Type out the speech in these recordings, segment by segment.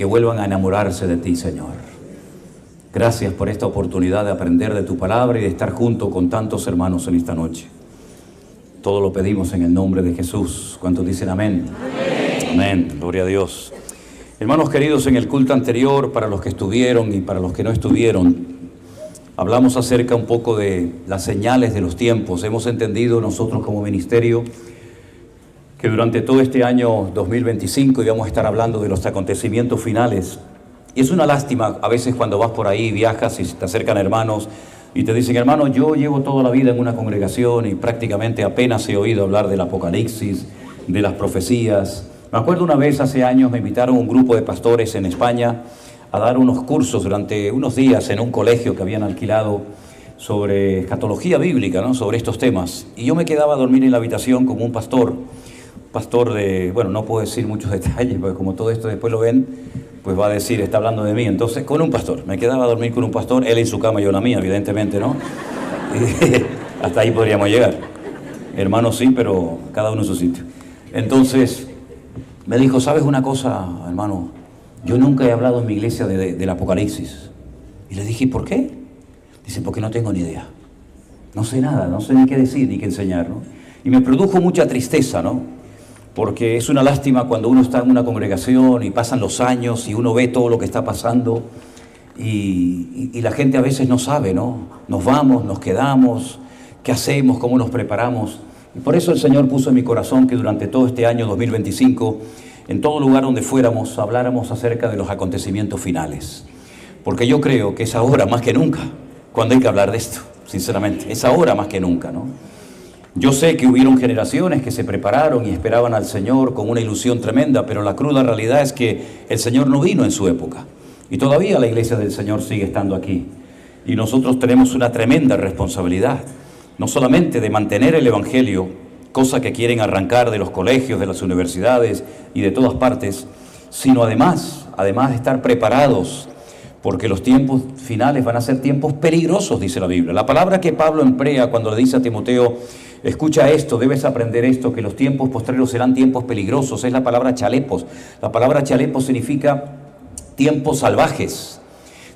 vuelvan a enamorarse de ti, Señor. Gracias por esta oportunidad de aprender de tu palabra y de estar junto con tantos hermanos en esta noche. Todo lo pedimos en el nombre de Jesús. ¿Cuántos dicen amén? Amén. Amén. Gloria a Dios. Hermanos queridos, en el culto anterior, para los que estuvieron y para los que no estuvieron, hablamos acerca un poco de las señales de los tiempos. Hemos entendido nosotros como ministerio que durante todo este año 2025 íbamos a estar hablando de los acontecimientos finales. Y es una lástima a veces cuando vas por ahí, viajas y te acercan hermanos y te dicen: hermano, yo llevo toda la vida en una congregación y prácticamente apenas he oído hablar del Apocalipsis, de las profecías. Me acuerdo una vez, hace años, me invitaron un grupo de pastores en España a dar unos cursos durante unos días en un colegio que habían alquilado sobre escatología bíblica, ¿no? Sobre estos temas. Y yo me quedaba a dormir en la habitación como un pastor de, bueno, no puedo decir muchos detalles, porque como todo esto después lo ven, pues va a decir, está hablando de mí. Entonces, con un pastor, me quedaba a dormir con un pastor, él en su cama, yo en la mía, evidentemente, ¿no? Hasta ahí podríamos llegar. Hermanos sí, pero cada uno en su sitio. Entonces, me dijo: ¿sabes una cosa, hermano? Yo nunca he hablado en mi iglesia del Apocalipsis. Y le dije: ¿por qué? Dice: porque no tengo ni idea. No sé nada, no sé ni qué decir, ni qué enseñar, ¿no? Y me produjo mucha tristeza, ¿no? Porque es una lástima cuando uno está en una congregación y pasan los años y uno ve todo lo que está pasando y la gente a veces no sabe, ¿no? Nos vamos, nos quedamos, ¿qué hacemos? ¿Cómo nos preparamos? Y por eso el Señor puso en mi corazón que durante todo este año 2025, en todo lugar donde fuéramos, habláramos acerca de los acontecimientos finales. Porque yo creo que es ahora más que nunca cuando hay que hablar de esto, sinceramente. Es ahora más que nunca, ¿no? Yo sé que hubieron generaciones que se prepararon y esperaban al Señor con una ilusión tremenda, pero la cruda realidad es que el Señor no vino en su época. Y todavía la iglesia del Señor sigue estando aquí. Y nosotros tenemos una tremenda responsabilidad, no solamente de mantener el Evangelio, cosa que quieren arrancar de los colegios, de las universidades y de todas partes, sino además de estar preparados, porque los tiempos finales van a ser tiempos peligrosos, dice la Biblia. La palabra que Pablo emplea cuando le dice a Timoteo: escucha esto, debes aprender esto, que los tiempos postreros serán tiempos peligrosos, es la palabra chalepos. La palabra chalepos significa tiempos salvajes,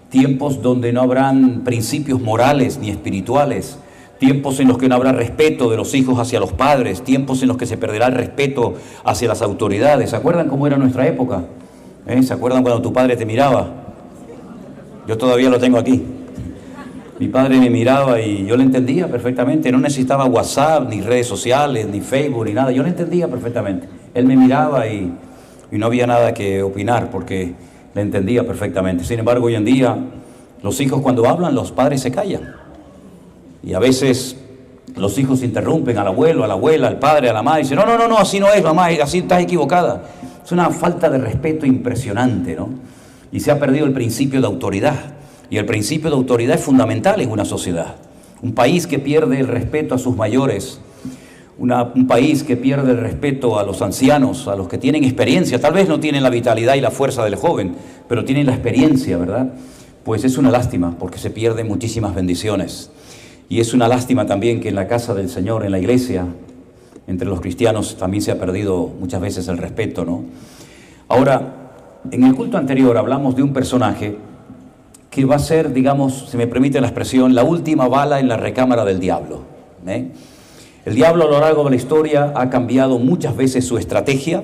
tiempos donde no habrán principios morales ni espirituales, tiempos en los que no habrá respeto de los hijos hacia los padres, tiempos en los que se perderá el respeto hacia las autoridades. ¿Se acuerdan cómo era nuestra época? ¿Se acuerdan cuando tu padre te miraba? Yo todavía lo tengo aquí. Mi padre me miraba y yo le entendía perfectamente. No necesitaba WhatsApp, ni redes sociales, ni Facebook, ni nada. Yo le entendía perfectamente. Él me miraba y no había nada que opinar porque le entendía perfectamente. Sin embargo, hoy en día, los hijos cuando hablan, los padres se callan. Y a veces los hijos interrumpen al abuelo, a la abuela, al padre, a la madre. Y dicen: no, así no es, mamá, así estás equivocada. Es una falta de respeto impresionante, ¿no? Y se ha perdido el principio de autoridad. Y el principio de autoridad es fundamental en una sociedad. Un país que pierde el respeto a sus mayores, un país que pierde el respeto a los ancianos, a los que tienen experiencia, tal vez no tienen la vitalidad y la fuerza del joven, pero tienen la experiencia, ¿verdad? Pues es una lástima porque se pierden muchísimas bendiciones. Y es una lástima también que en la casa del Señor, en la iglesia, entre los cristianos también se ha perdido muchas veces el respeto, ¿no? Ahora, en el culto anterior hablamos de un personaje que va a ser, digamos, si me permite la expresión, la última bala en la recámara del diablo. El diablo a lo largo de la historia ha cambiado muchas veces su estrategia.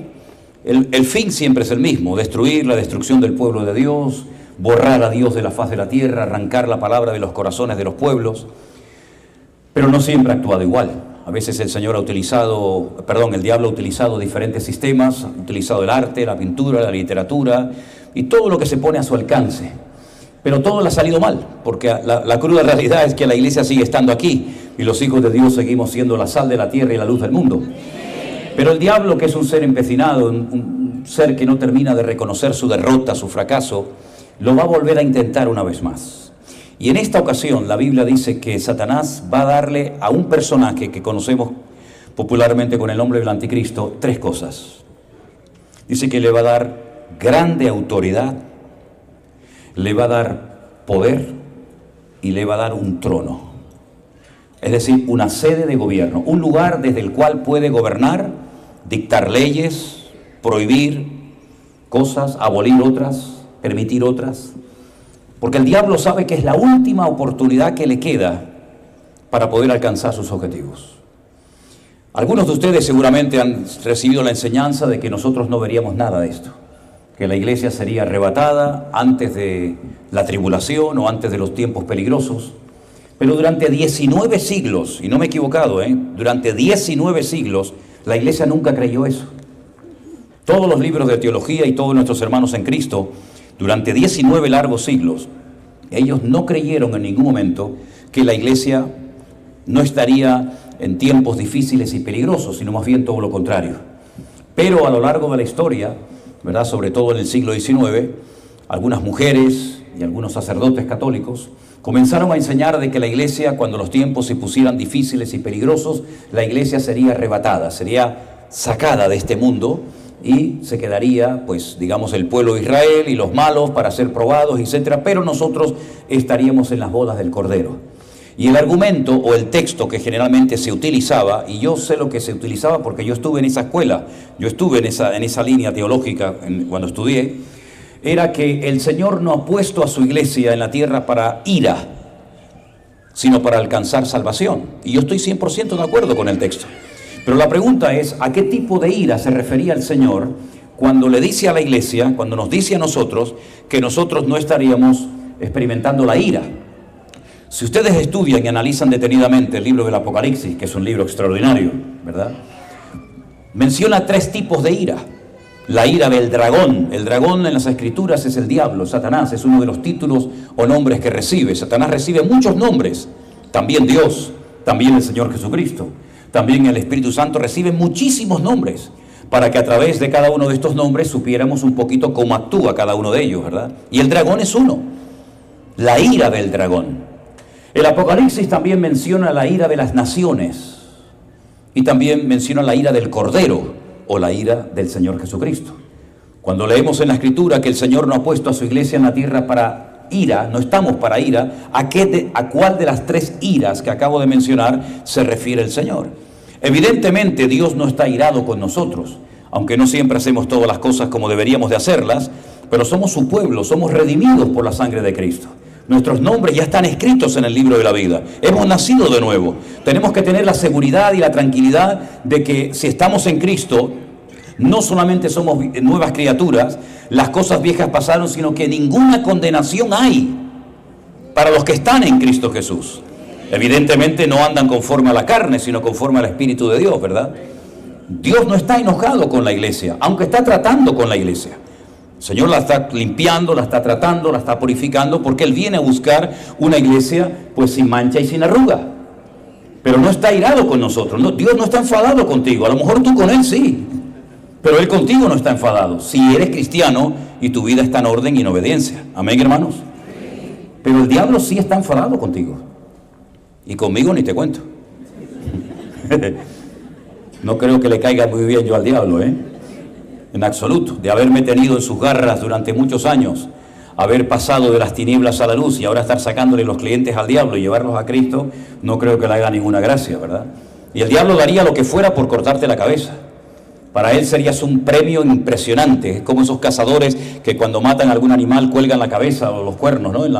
El fin siempre es el mismo: destruir, la destrucción del pueblo de Dios, borrar a Dios de la faz de la tierra, arrancar la palabra de los corazones de los pueblos. Pero no siempre ha actuado igual. A veces el diablo ha utilizado diferentes sistemas, ha utilizado el arte, la pintura, la literatura y todo lo que se pone a su alcance. Pero todo le ha salido mal, porque la cruda realidad es que la iglesia sigue estando aquí y los hijos de Dios seguimos siendo la sal de la tierra y la luz del mundo. Pero el diablo, que es un ser empecinado, un ser que no termina de reconocer su derrota, su fracaso, lo va a volver a intentar una vez más. Y en esta ocasión la Biblia dice que Satanás va a darle a un personaje que conocemos popularmente con el nombre del anticristo 3 cosas. Dice que le va a dar grande autoridad, le va a dar poder y le va a dar un trono. Es decir, una sede de gobierno, un lugar desde el cual puede gobernar, dictar leyes, prohibir cosas, abolir otras. permitir otras, porque el diablo sabe que es la última oportunidad que le queda para poder alcanzar sus objetivos. Algunos de ustedes seguramente han recibido la enseñanza de que nosotros no veríamos nada de esto, que la iglesia sería arrebatada antes de la tribulación o antes de los tiempos peligrosos. Pero durante 19 siglos, y no me he equivocado, durante 19 siglos, la iglesia nunca creyó eso. Todos los libros de teología y todos nuestros hermanos en Cristo, durante 19 largos siglos, ellos no creyeron en ningún momento que la iglesia no estaría en tiempos difíciles y peligrosos, sino más bien todo lo contrario. Pero a lo largo de la historia, ¿verdad?, sobre todo en el siglo XIX, algunas mujeres y algunos sacerdotes católicos comenzaron a enseñar de que la iglesia, cuando los tiempos se pusieran difíciles y peligrosos, la iglesia sería arrebatada, sería sacada de este mundo y se quedaría, pues, digamos, el pueblo de Israel y los malos para ser probados, etcétera, pero nosotros estaríamos en las bodas del Cordero. Y el argumento o el texto que generalmente se utilizaba, y yo sé lo que se utilizaba porque yo estuve en esa escuela, yo estuve en esa línea teológica cuando estudié, era que el Señor no ha puesto a su iglesia en la tierra para ira, sino para alcanzar salvación. Y yo estoy 100% de acuerdo con el texto. Pero la pregunta es, ¿a qué tipo de ira se refería el Señor cuando le dice a la iglesia, cuando nos dice a nosotros, que nosotros no estaríamos experimentando la ira? Si ustedes estudian y analizan detenidamente el libro del Apocalipsis, que es un libro extraordinario, ¿verdad?, menciona 3 tipos de ira. La ira del dragón. El dragón en las Escrituras es el diablo, Satanás, es uno de los títulos o nombres que recibe. Satanás recibe muchos nombres, también Dios, también el Señor Jesucristo, también el Espíritu Santo recibe muchísimos nombres, para que a través de cada uno de estos nombres supiéramos un poquito cómo actúa cada uno de ellos, ¿verdad? Y el dragón es uno, la ira del dragón. El Apocalipsis también menciona la ira de las naciones y también menciona la ira del Cordero o la ira del Señor Jesucristo. Cuando leemos en la Escritura que el Señor no ha puesto a su iglesia en la tierra para ira, no estamos para ira, ¿a cuál de las 3 iras que acabo de mencionar se refiere el Señor? Evidentemente Dios no está irado con nosotros, aunque no siempre hacemos todas las cosas como deberíamos de hacerlas, pero somos su pueblo, somos redimidos por la sangre de Cristo. Nuestros nombres ya están escritos en el libro de la vida. Hemos nacido de nuevo. Tenemos que tener la seguridad y la tranquilidad de que si estamos en Cristo, no solamente somos nuevas criaturas, las cosas viejas pasaron, sino que ninguna condenación hay para los que están en Cristo Jesús. Evidentemente no andan conforme a la carne, sino conforme al Espíritu de Dios, ¿verdad? Dios no está enojado con la iglesia, aunque está tratando con la iglesia. El Señor la está limpiando, la está tratando, la está purificando, porque Él viene a buscar una iglesia pues sin mancha y sin arruga. Pero no está irado con nosotros. No, Dios no está enfadado contigo. A lo mejor tú con Él sí, pero Él contigo no está enfadado. Si eres cristiano y tu vida está en orden y en obediencia. Amén, hermanos. Pero el diablo sí está enfadado contigo. Y conmigo ni te cuento. No creo que le caiga muy bien yo al diablo, en absoluto. De haberme tenido en sus garras durante muchos años, haber pasado de las tinieblas a la luz y ahora estar sacándole los clientes al diablo y llevarlos a Cristo, no creo que le haga ninguna gracia, ¿verdad? Y el diablo daría lo que fuera por cortarte la cabeza. Para él serías un premio impresionante. Es como esos cazadores que cuando matan a algún animal cuelgan la cabeza o los cuernos, ¿no?, en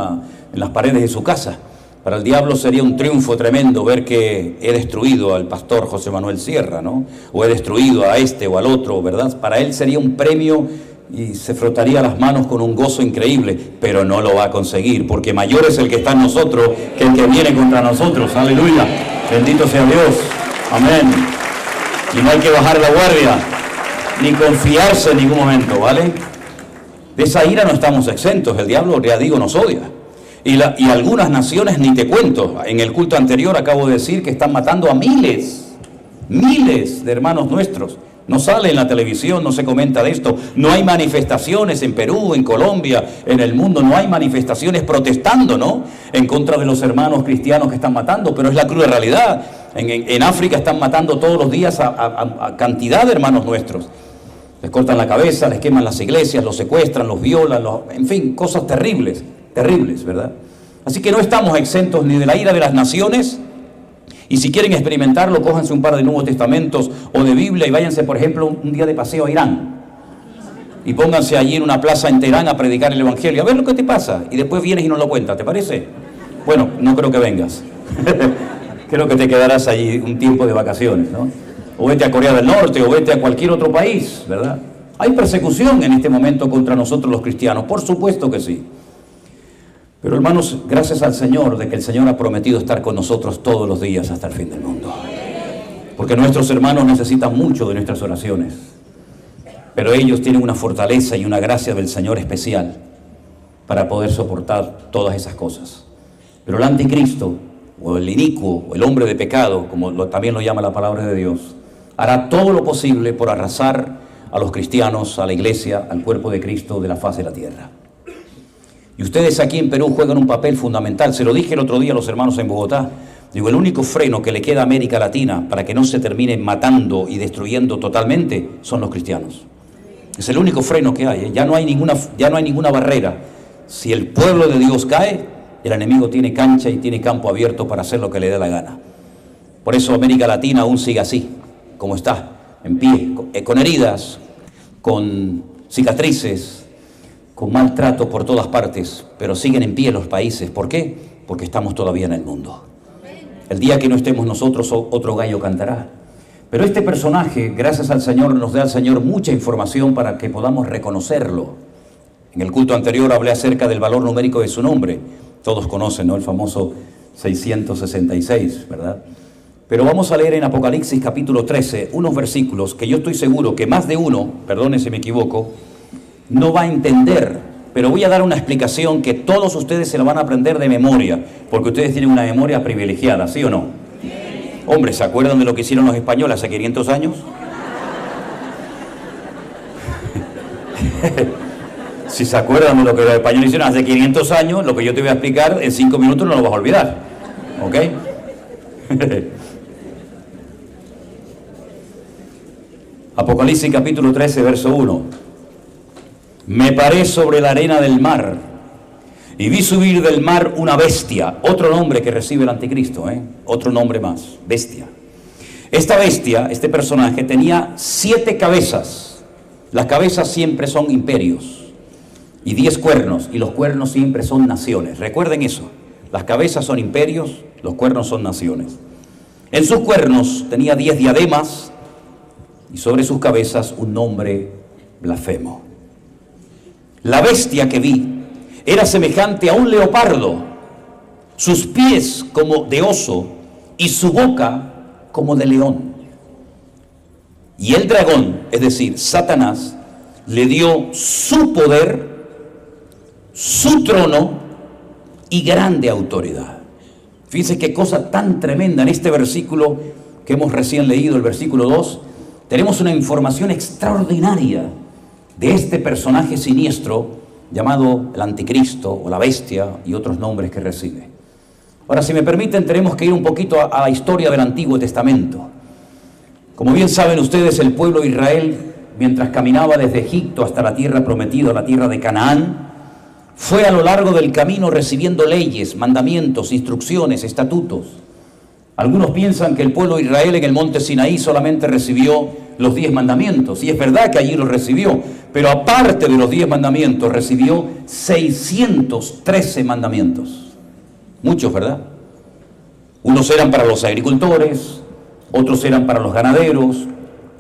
las paredes de su casa. Para el diablo sería un triunfo tremendo ver que he destruido al pastor José Manuel Sierra, ¿no?, o he destruido a este o al otro, ¿verdad? Para él sería un premio y se frotaría las manos con un gozo increíble, pero no lo va a conseguir, porque mayor es el que está en nosotros que el que viene contra nosotros. Aleluya, bendito sea Dios, amén. Y no hay que bajar la guardia, ni confiarse en ningún momento, ¿vale? De esa ira no estamos exentos, el diablo, ya digo, nos odia. Y algunas naciones ni te cuento. En el culto anterior acabo de decir que están matando a miles de hermanos nuestros. No sale en la televisión, no se comenta de esto. No hay manifestaciones en Perú, en Colombia, en el mundo. No hay manifestaciones protestando, ¿no?, en contra de los hermanos cristianos que están matando. Pero es la cruda realidad. En África están matando todos los días a cantidad de hermanos nuestros. Les cortan la cabeza, les queman las iglesias, los secuestran, los violan, en fin, cosas terribles, ¿verdad? Así que no estamos exentos ni de la ira de las naciones. Y si quieren experimentarlo, cójanse un par de Nuevos Testamentos o de Biblia y váyanse, por ejemplo, un día de paseo a Irán. y pónganse allí en una plaza en Teherán a predicar el Evangelio. A ver lo que te pasa. Y después vienes y nos lo cuentas, ¿te parece? Bueno, no creo que vengas. Creo que te quedarás allí un tiempo de vacaciones, ¿no? O vete a Corea del Norte, o vete a cualquier otro país, ¿verdad? ¿Hay persecución en este momento contra nosotros los cristianos? Por supuesto que sí. Pero hermanos, gracias al Señor de que el Señor ha prometido estar con nosotros todos los días hasta el fin del mundo. Porque nuestros hermanos necesitan mucho de nuestras oraciones. Pero ellos tienen una fortaleza y una gracia del Señor especial para poder soportar todas esas cosas. Pero el anticristo, o el inicuo, o el hombre de pecado, como también lo llama la palabra de Dios, hará todo lo posible por arrasar a los cristianos, a la iglesia, al cuerpo de Cristo de la faz de la tierra. Y ustedes aquí en Perú juegan un papel fundamental. Se lo dije el otro día a los hermanos en Bogotá. Digo, el único freno que le queda a América Latina para que no se termine matando y destruyendo totalmente son los cristianos. Es el único freno que hay, ¿eh? Ya no hay ninguna barrera. Si el pueblo de Dios cae, el enemigo tiene cancha y tiene campo abierto para hacer lo que le dé la gana. Por eso América Latina aún sigue así, como está, en pie, con heridas, con cicatrices, con maltrato por todas partes, pero siguen en pie los países. ¿Por qué? Porque estamos todavía en el mundo. El día que no estemos nosotros, otro gallo cantará. Pero este personaje, gracias al Señor, nos da al Señor mucha información para que podamos reconocerlo. En el culto anterior hablé acerca del valor numérico de su nombre. Todos conocen, ¿no? El famoso 666, ¿verdad? Pero vamos a leer en Apocalipsis capítulo 13 unos versículos que yo estoy seguro que más de uno, perdone si me equivoco, no va a entender, pero voy a dar una explicación que todos ustedes se la van a aprender de memoria, porque ustedes tienen una memoria privilegiada, ¿sí o no? Sí. Hombre, ¿se acuerdan de lo que hicieron los españoles hace 500 años? Si se acuerdan de lo que los españoles hicieron hace 500 años, lo que yo te voy a explicar en 5 minutos no lo vas a olvidar, ¿ok? Apocalipsis capítulo 13, verso 1. Me paré sobre la arena del mar y vi subir del mar una bestia, otro nombre que recibe el anticristo, otro nombre más, bestia. Esta bestia, este personaje, tenía 7 cabezas. Las cabezas siempre son imperios y 10 cuernos, y los cuernos siempre son naciones. Recuerden eso, las cabezas son imperios, los cuernos son naciones. En sus cuernos tenía 10 diademas y sobre sus cabezas un nombre blasfemo. La bestia que vi era semejante a un leopardo, sus pies como de oso y su boca como de león. Y el dragón, es decir, Satanás, le dio su poder, su trono y grande autoridad. Fíjense qué cosa tan tremenda en este versículo que hemos recién leído, el versículo 2. Tenemos una información extraordinaria de este personaje siniestro llamado el anticristo o la bestia y otros nombres que recibe. Ahora, si me permiten, tenemos que ir un poquito a la historia del Antiguo Testamento. Como bien saben ustedes, el pueblo de Israel, mientras caminaba desde Egipto hasta la tierra prometida, la tierra de Canaán, fue a lo largo del camino recibiendo leyes, mandamientos, instrucciones, estatutos. Algunos piensan que el pueblo de Israel en el monte Sinaí solamente recibió los 10 mandamientos, y es verdad que allí los recibió, pero aparte de los 10 mandamientos recibió 613 mandamientos. Muchos, ¿verdad? Unos eran para los agricultores, otros eran para los ganaderos,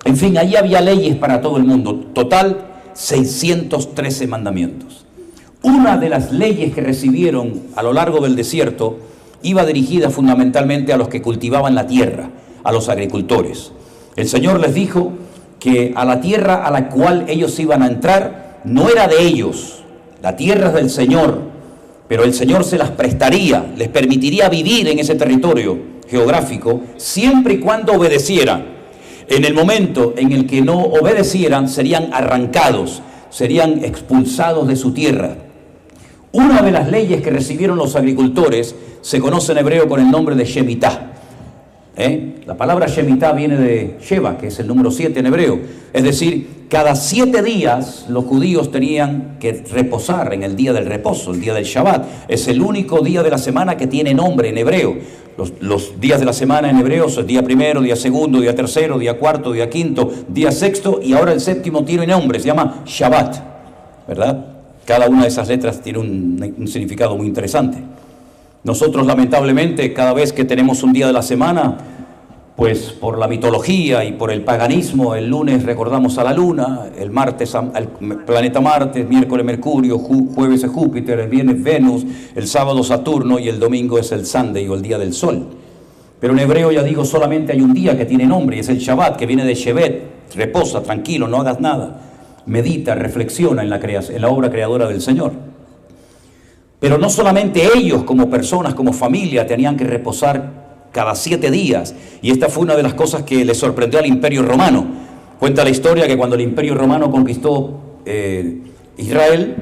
en fin, allí había leyes para todo el mundo. Total, 613 mandamientos. Una de las leyes que recibieron a lo largo del desierto iba dirigida fundamentalmente a los que cultivaban la tierra, a los agricultores. El Señor les dijo que a la tierra a la cual ellos iban a entrar no era de ellos, la tierra es del Señor, pero el Señor se las prestaría, les permitiría vivir en ese territorio geográfico siempre y cuando obedecieran. En el momento en el que no obedecieran, serían arrancados, serían expulsados de su tierra. Una de las leyes que recibieron los agricultores se conoce en hebreo con el nombre de Shemitah. La palabra Shemitah viene de Sheva, que es el número 7 en hebreo. Es decir, cada 7 días los judíos tenían que reposar en el día del reposo, el día del Shabbat. Es el único día de la semana que tiene nombre en hebreo. Los días de la semana en hebreo son día primero, día segundo, día tercero, día cuarto, día quinto, día sexto, y ahora el séptimo tiene nombre, se llama Shabbat, ¿verdad? Cada una de esas letras tiene un significado muy interesante. Nosotros, lamentablemente, cada vez que tenemos un día de la semana, pues por la mitología y por el paganismo, el lunes recordamos a la luna, el martes al planeta Marte, el miércoles Mercurio, jueves es Júpiter, el viernes Venus, el sábado Saturno y el domingo es el Sunday o el día del sol. Pero en hebreo, ya digo, solamente hay un día que tiene nombre y es el Shabbat, que viene de Shevet, reposa, tranquilo, no hagas nada, medita, reflexiona en la obra creadora del Señor. Pero no solamente ellos como personas, como familia, tenían que reposar cada 7 días, y esta fue una de las cosas que le sorprendió al Imperio Romano. Cuenta la historia que cuando el Imperio Romano conquistó Israel,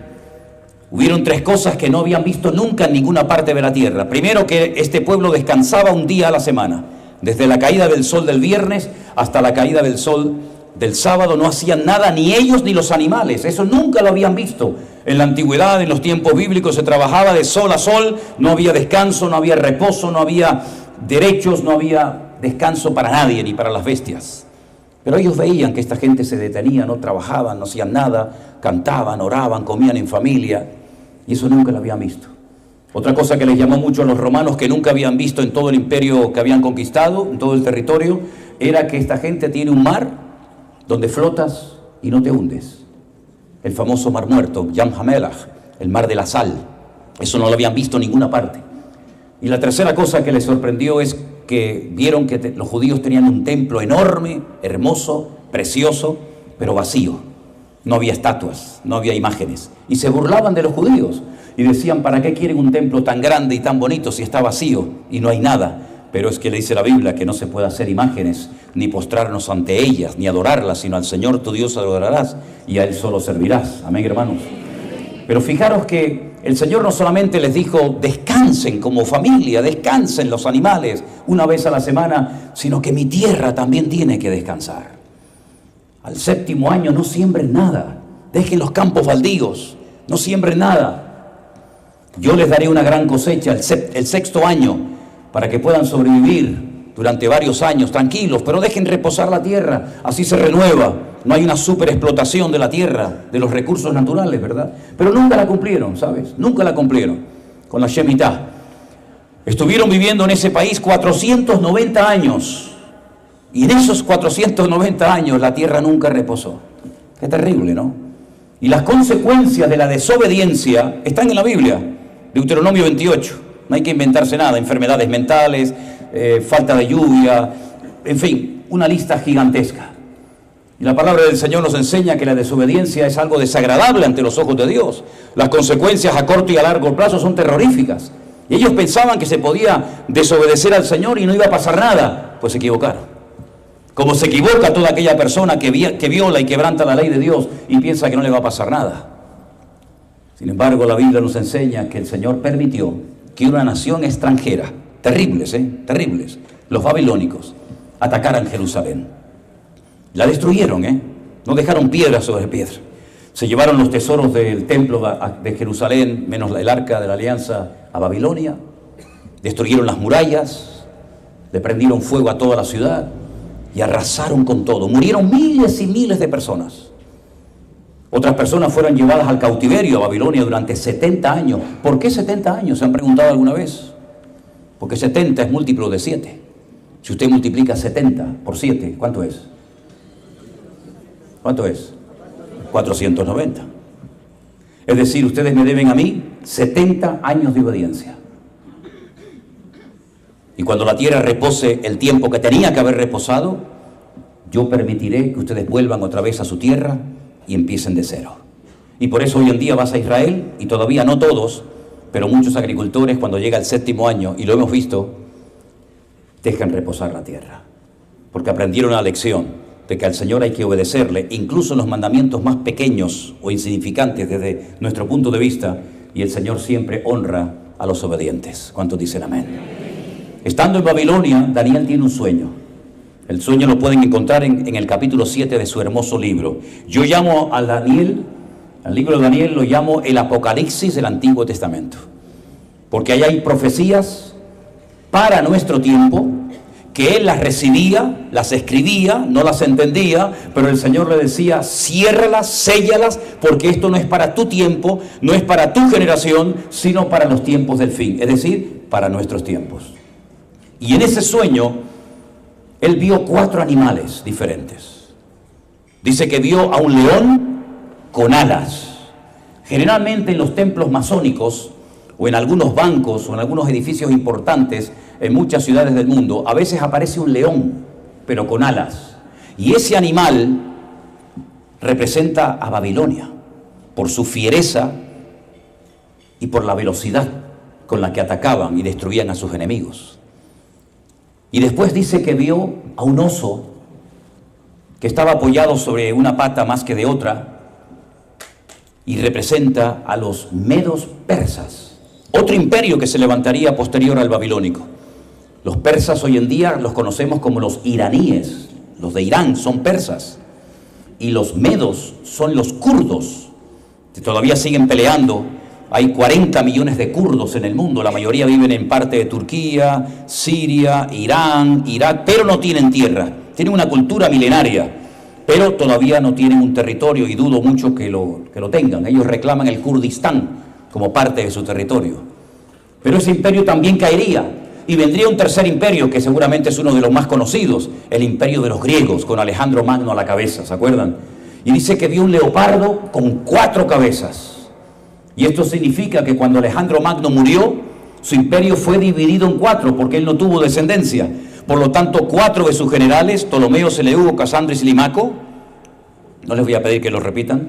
hubieron 3 cosas que no habían visto nunca en ninguna parte de la tierra. Primero, que este pueblo descansaba un día a la semana, desde la caída del sol del viernes hasta la caída del sol del sábado, no hacían nada, ni ellos ni los animales. Eso nunca lo habían visto. En la antigüedad, en los tiempos bíblicos, se trabajaba de sol a sol, no había descanso, no había reposo, no había derechos, no había descanso para nadie, ni para las bestias. Pero ellos veían que esta gente se detenía, no trabajaban, no hacían nada, cantaban, oraban, comían en familia, y eso nunca lo habían visto. Otra cosa que les llamó mucho a los romanos, que nunca habían visto en todo el imperio que habían conquistado, en todo el territorio, era que esta gente tiene un mar donde flotas y no te hundes. El famoso mar muerto, Yam HaMelach, el mar de la sal. Eso no lo habían visto en ninguna parte. Y la tercera cosa que les sorprendió es que vieron que los judíos tenían un templo enorme, hermoso, precioso, pero vacío. No había estatuas, no había imágenes. Y se burlaban de los judíos y decían, ¿para qué quieren un templo tan grande y tan bonito si está vacío y no hay nada? Pero es que le dice la Biblia que no se puede hacer imágenes, ni postrarnos ante ellas, ni adorarlas, sino al Señor tu Dios adorarás y a Él solo servirás. Amén, hermanos. Pero fijaros que el Señor no solamente les dijo, descansen como familia, descansen los animales una vez a la semana, sino que mi tierra también tiene que descansar. Al 7º año no siembren nada, dejen los campos baldíos, no siembren nada. Yo les daré una gran cosecha el 6º año para que puedan sobrevivir durante varios años tranquilos, pero dejen reposar la tierra, así se renueva. No hay una superexplotación de la tierra, de los recursos naturales, ¿verdad? Pero nunca la cumplieron, ¿sabes? Nunca la cumplieron con la Shemitah. Estuvieron viviendo en ese país 490 años. Y en esos 490 años la tierra nunca reposó. Qué terrible, ¿no? Y las consecuencias de la desobediencia están en la Biblia. Deuteronomio 28. No hay que inventarse nada. Enfermedades mentales, falta de lluvia, en fin, una lista gigantesca. Y la palabra del Señor nos enseña que la desobediencia es algo desagradable ante los ojos de Dios. Las consecuencias a corto y a largo plazo son terroríficas. Y ellos pensaban que se podía desobedecer al Señor y no iba a pasar nada. Pues se equivocaron. Como se equivoca toda aquella persona que viola y quebranta la ley de Dios y piensa que no le va a pasar nada. Sin embargo, la Biblia nos enseña que el Señor permitió que una nación extranjera, terribles, los babilónicos, atacaran Jerusalén. La destruyeron, no dejaron piedra sobre piedra. Se llevaron los tesoros del templo de Jerusalén, menos el arca de la alianza, a Babilonia. Destruyeron las murallas, le prendieron fuego a toda la ciudad y arrasaron con todo. Murieron miles y miles de personas. Otras personas fueron llevadas al cautiverio a Babilonia durante 70 años. ¿Por qué 70 años? ¿Se han preguntado alguna vez? Porque 70 es múltiplo de 7. Si usted multiplica 70 por 7, ¿cuánto es? ¿Cuánto es? 490. Es decir, ustedes me deben a mí 70 años de obediencia. Y cuando la tierra repose el tiempo que tenía que haber reposado, yo permitiré que ustedes vuelvan otra vez a su tierra y empiecen de cero. Y por eso hoy en día vas a Israel, y todavía no todos, pero muchos agricultores cuando llega el 7º año, y lo hemos visto, dejan reposar la tierra. Porque aprendieron la lección de que al Señor hay que obedecerle, incluso en los mandamientos más pequeños o insignificantes desde nuestro punto de vista, y el Señor siempre honra a los obedientes. ¿Cuántos dicen amén? Estando en Babilonia, Daniel tiene un sueño. El sueño lo pueden encontrar en el capítulo 7 de su hermoso libro. Yo llamo a Daniel, al libro de Daniel lo llamo el Apocalipsis del Antiguo Testamento, porque ahí hay profecías para nuestro tiempo, que él las recibía, las escribía, no las entendía, pero el Señor le decía, ciérralas, séllalas, porque esto no es para tu tiempo, no es para tu generación, sino para los tiempos del fin, es decir, para nuestros tiempos. Y en ese sueño, él vio 4 animales diferentes. Dice que vio a un león con alas. Generalmente en los templos masónicos, o en algunos bancos, o en algunos edificios importantes, en muchas ciudades del mundo, a veces aparece un león, pero con alas. Y ese animal representa a Babilonia, por su fiereza y por la velocidad con la que atacaban y destruían a sus enemigos. Y después dice que vio a un oso que estaba apoyado sobre una pata más que de otra, y representa a los medos persas, otro imperio que se levantaría posterior al babilónico. Los persas hoy en día los conocemos como los iraníes, los de Irán son persas, y los medos son los kurdos, que todavía siguen peleando. Hay 40 millones de kurdos en el mundo, la mayoría viven en parte de Turquía, Siria, Irán, Irak, pero no tienen tierra, tienen una cultura milenaria, pero todavía no tienen un territorio y dudo mucho que lo tengan. Ellos reclaman el Kurdistán como parte de su territorio. Pero ese imperio también caería y vendría un tercer imperio que seguramente es uno de los más conocidos, el imperio de los griegos, con Alejandro Magno a la cabeza, ¿se acuerdan? Y dice que vio un leopardo con 4 cabezas. Y esto significa que cuando Alejandro Magno murió, su imperio fue dividido en 4 porque él no tuvo descendencia. Por lo tanto, 4 de sus generales, Ptolomeo, Seleuco, Casandro y Silimaco, no les voy a pedir que lo repitan,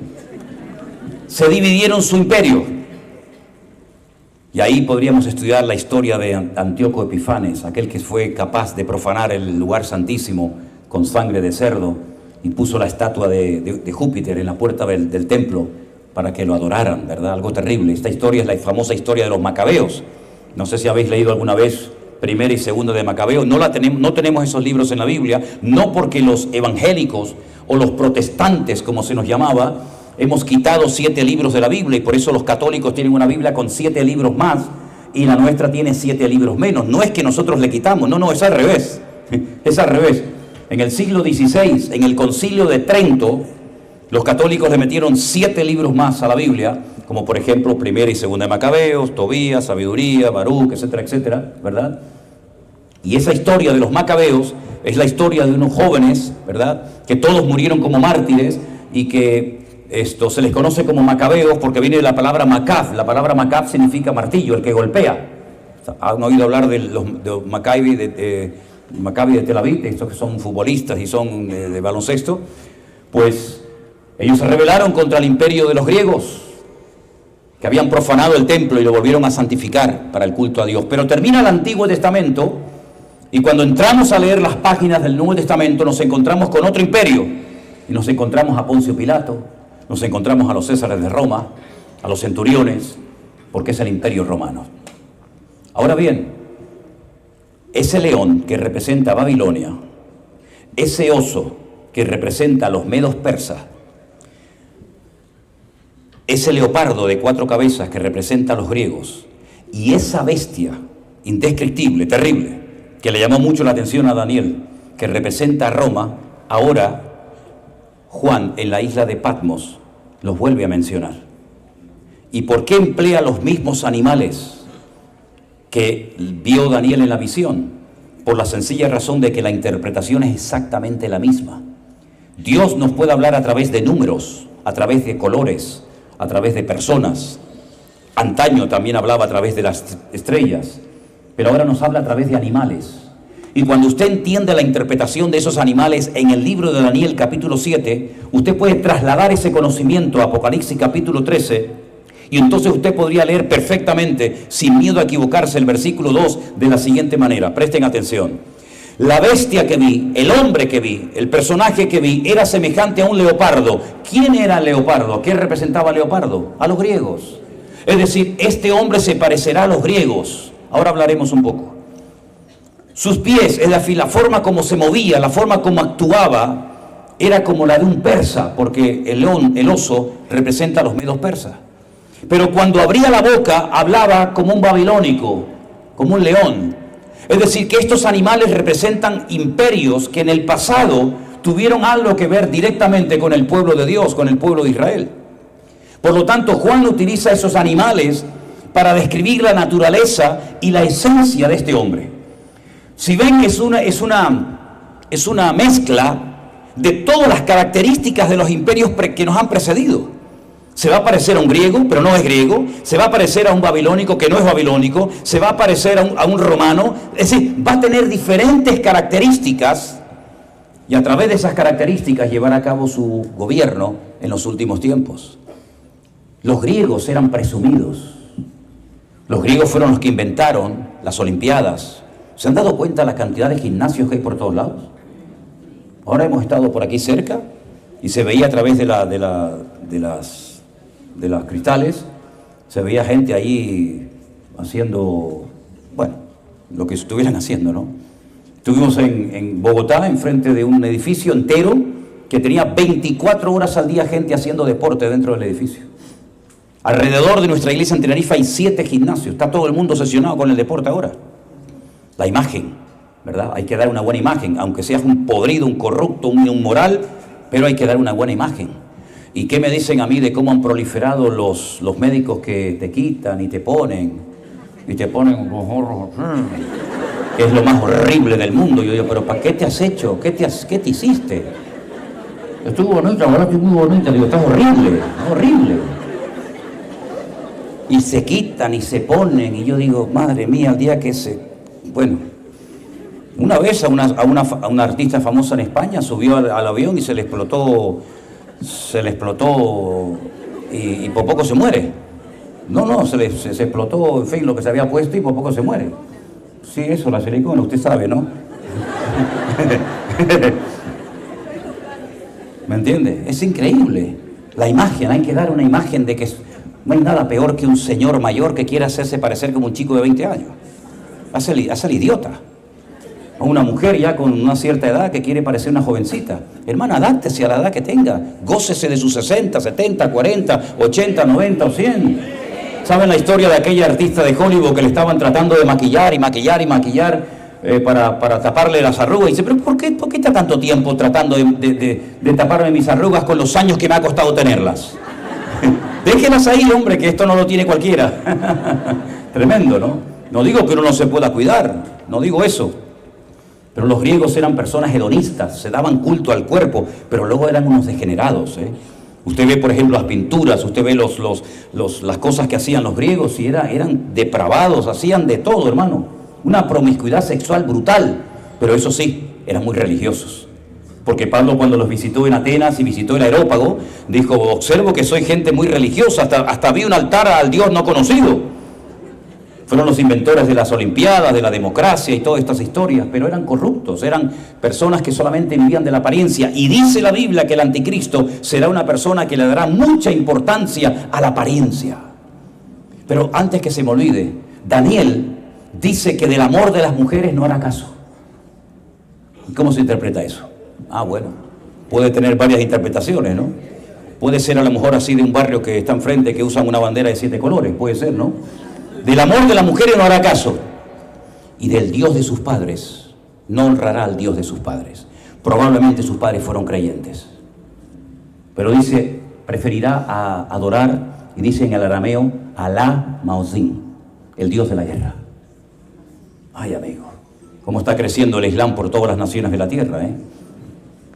se dividieron su imperio. Y ahí podríamos estudiar la historia de Antíoco Epifanes, aquel que fue capaz de profanar el lugar santísimo con sangre de cerdo y puso la estatua de Júpiter en la puerta del templo para que lo adoraran, ¿verdad? Algo terrible. Esta historia es la famosa historia de los macabeos. No sé si habéis leído alguna vez Primera y Segunda de Macabeo. No tenemos esos libros en la Biblia, no porque los evangélicos o los protestantes, como se nos llamaba, hemos quitado 7 libros de la Biblia y por eso los católicos tienen una Biblia con 7 libros más y la nuestra tiene 7 libros menos. No es que nosotros le quitamos, no, es al revés. Es al revés. En el siglo XVI, en el Concilio de Trento, los católicos le metieron 7 libros más a la Biblia, como por ejemplo Primera y Segunda de Macabeos, Tobías, Sabiduría, Baruch, etcétera, etcétera, ¿verdad? Y esa historia de los macabeos es la historia de unos jóvenes, ¿verdad?, que todos murieron como mártires y que se les conoce como macabeos porque viene de la palabra macab. La palabra macab significa martillo, el que golpea. ¿Han oído hablar de los Maccabi de Tel Aviv, estos que son futbolistas y son de baloncesto? Pues ellos se rebelaron contra el imperio de los griegos, que habían profanado el templo y lo volvieron a santificar para el culto a Dios. Pero termina el Antiguo Testamento y cuando entramos a leer las páginas del Nuevo Testamento nos encontramos con otro imperio y nos encontramos a Poncio Pilato, nos encontramos a los Césares de Roma, a los centuriones, porque es el imperio romano. Ahora bien, ese león que representa a Babilonia, ese oso que representa a los medos persas, ese leopardo de 4 cabezas que representa a los griegos, y esa bestia indescriptible, terrible, que le llamó mucho la atención a Daniel, que representa a Roma, ahora Juan en la isla de Patmos los vuelve a mencionar. ¿Y por qué emplea los mismos animales que vio Daniel en la visión? Por la sencilla razón de que la interpretación es exactamente la misma. Dios nos puede hablar a través de números, a través de colores, a través de personas. Antaño también hablaba a través de las estrellas, pero ahora nos habla a través de animales. Y cuando usted entiende la interpretación de esos animales en el libro de Daniel capítulo 7, usted puede trasladar ese conocimiento a Apocalipsis capítulo 13, y entonces usted podría leer perfectamente, sin miedo a equivocarse, el versículo 2 de la siguiente manera. Presten atención. La bestia que vi, el hombre que vi, el personaje que vi, era semejante a un leopardo. ¿Quién era el leopardo? ¿A qué representaba el leopardo? A los griegos. Es decir, este hombre se parecerá a los griegos. Ahora hablaremos un poco. Sus pies, es decir, la forma como se movía, la forma como actuaba, era como la de un persa, porque el león, el oso, representa a los medos persas. Pero cuando abría la boca, hablaba como un babilónico, como un león. Es decir, que estos animales representan imperios que en el pasado tuvieron algo que ver directamente con el pueblo de Dios, con el pueblo de Israel. Por lo tanto, Juan utiliza esos animales para describir la naturaleza y la esencia de este hombre. Si ven, es una mezcla de todas las características de los imperios que nos han precedido. Se va a parecer a un griego, pero no es griego. Se va a parecer a un babilónico, que no es babilónico. Se va a parecer a un romano. Es decir, va a tener diferentes características y a través de esas características llevar a cabo su gobierno en los últimos tiempos. Los griegos eran presumidos. Los griegos fueron los que inventaron las Olimpiadas. ¿Se han dado cuenta la cantidad de gimnasios que hay por todos lados? Ahora hemos estado por aquí cerca y se veía a través de las cristales, se veía gente ahí haciendo, bueno, lo que estuvieran haciendo, ¿no? Estuvimos en Bogotá, enfrente de un edificio entero que tenía 24 horas al día gente haciendo deporte dentro del edificio. Alrededor de nuestra iglesia en Tenerife hay 7 gimnasios, está todo el mundo obsesionado con el deporte ahora. La imagen, ¿verdad? Hay que dar una buena imagen, aunque seas un podrido, un corrupto, un inmoral, pero hay que dar una buena imagen. ¿Y qué me dicen a mí de cómo han proliferado los médicos que te quitan y te ponen los gorros, que es lo más horrible del mundo? Yo digo, pero ¿para qué te has hecho? ¿Qué te hiciste? Estuvo bonita, ahora estoy muy bonita. Digo, estás horrible, horrible. Y se quitan y se ponen, y yo digo, madre mía, el día que bueno, una vez a una artista famosa en España subió al avión y se le explotó y por poco se muere. No, se explotó, en fin, lo que se había puesto y por poco se muere. Sí, eso, la silicona, usted sabe, ¿no? ¿Me entiende? Es increíble. La imagen, hay que dar una imagen de que no hay nada peor que un señor mayor que quiera hacerse parecer como un chico de 20 años. Hace el idiota. O una mujer ya con una cierta edad que quiere parecer una jovencita. Hermano, adáptese a la edad que tenga. Gócese de sus 60, 70, 40, 80, 90 o 100. ¿Saben la historia de aquella artista de Hollywood que le estaban tratando de maquillar para taparle las arrugas? Y dice, pero ¿por qué está tanto tiempo tratando de taparme mis arrugas con los años que me ha costado tenerlas? Déjenlas ahí, hombre, que esto no lo tiene cualquiera. Tremendo, ¿no? No digo que uno no se pueda cuidar, no digo eso. Pero los griegos eran personas hedonistas, se daban culto al cuerpo, pero luego eran unos degenerados, ¿eh? Usted ve, por ejemplo, las pinturas, usted ve las cosas que hacían los griegos y eran depravados, hacían de todo, hermano. Una promiscuidad sexual brutal, pero eso sí, eran muy religiosos. Porque Pablo, cuando los visitó en Atenas y visitó el Areópago, dijo, observo que soy gente muy religiosa, hasta vi un altar al Dios no conocido. Fueron los inventores de las Olimpiadas, de la democracia y todas estas historias, pero eran corruptos, eran personas que solamente vivían de la apariencia. Y dice la Biblia que el anticristo será una persona que le dará mucha importancia a la apariencia. Pero antes que se me olvide, Daniel dice que del amor de las mujeres no hará caso. ¿Cómo se interpreta eso? Bueno, puede tener varias interpretaciones, ¿no? Puede ser a lo mejor así de un barrio que está enfrente, que usan una bandera de 7 colores, puede ser, ¿no? Del amor de las mujeres no hará caso. Y del Dios de sus padres no honrará al Dios de sus padres. Probablemente sus padres fueron creyentes. Pero dice, preferirá adorar, y dice en el arameo, Alá Maozín, el Dios de la guerra. Ay, amigo, cómo está creciendo el Islam por todas las naciones de la tierra, ¿eh?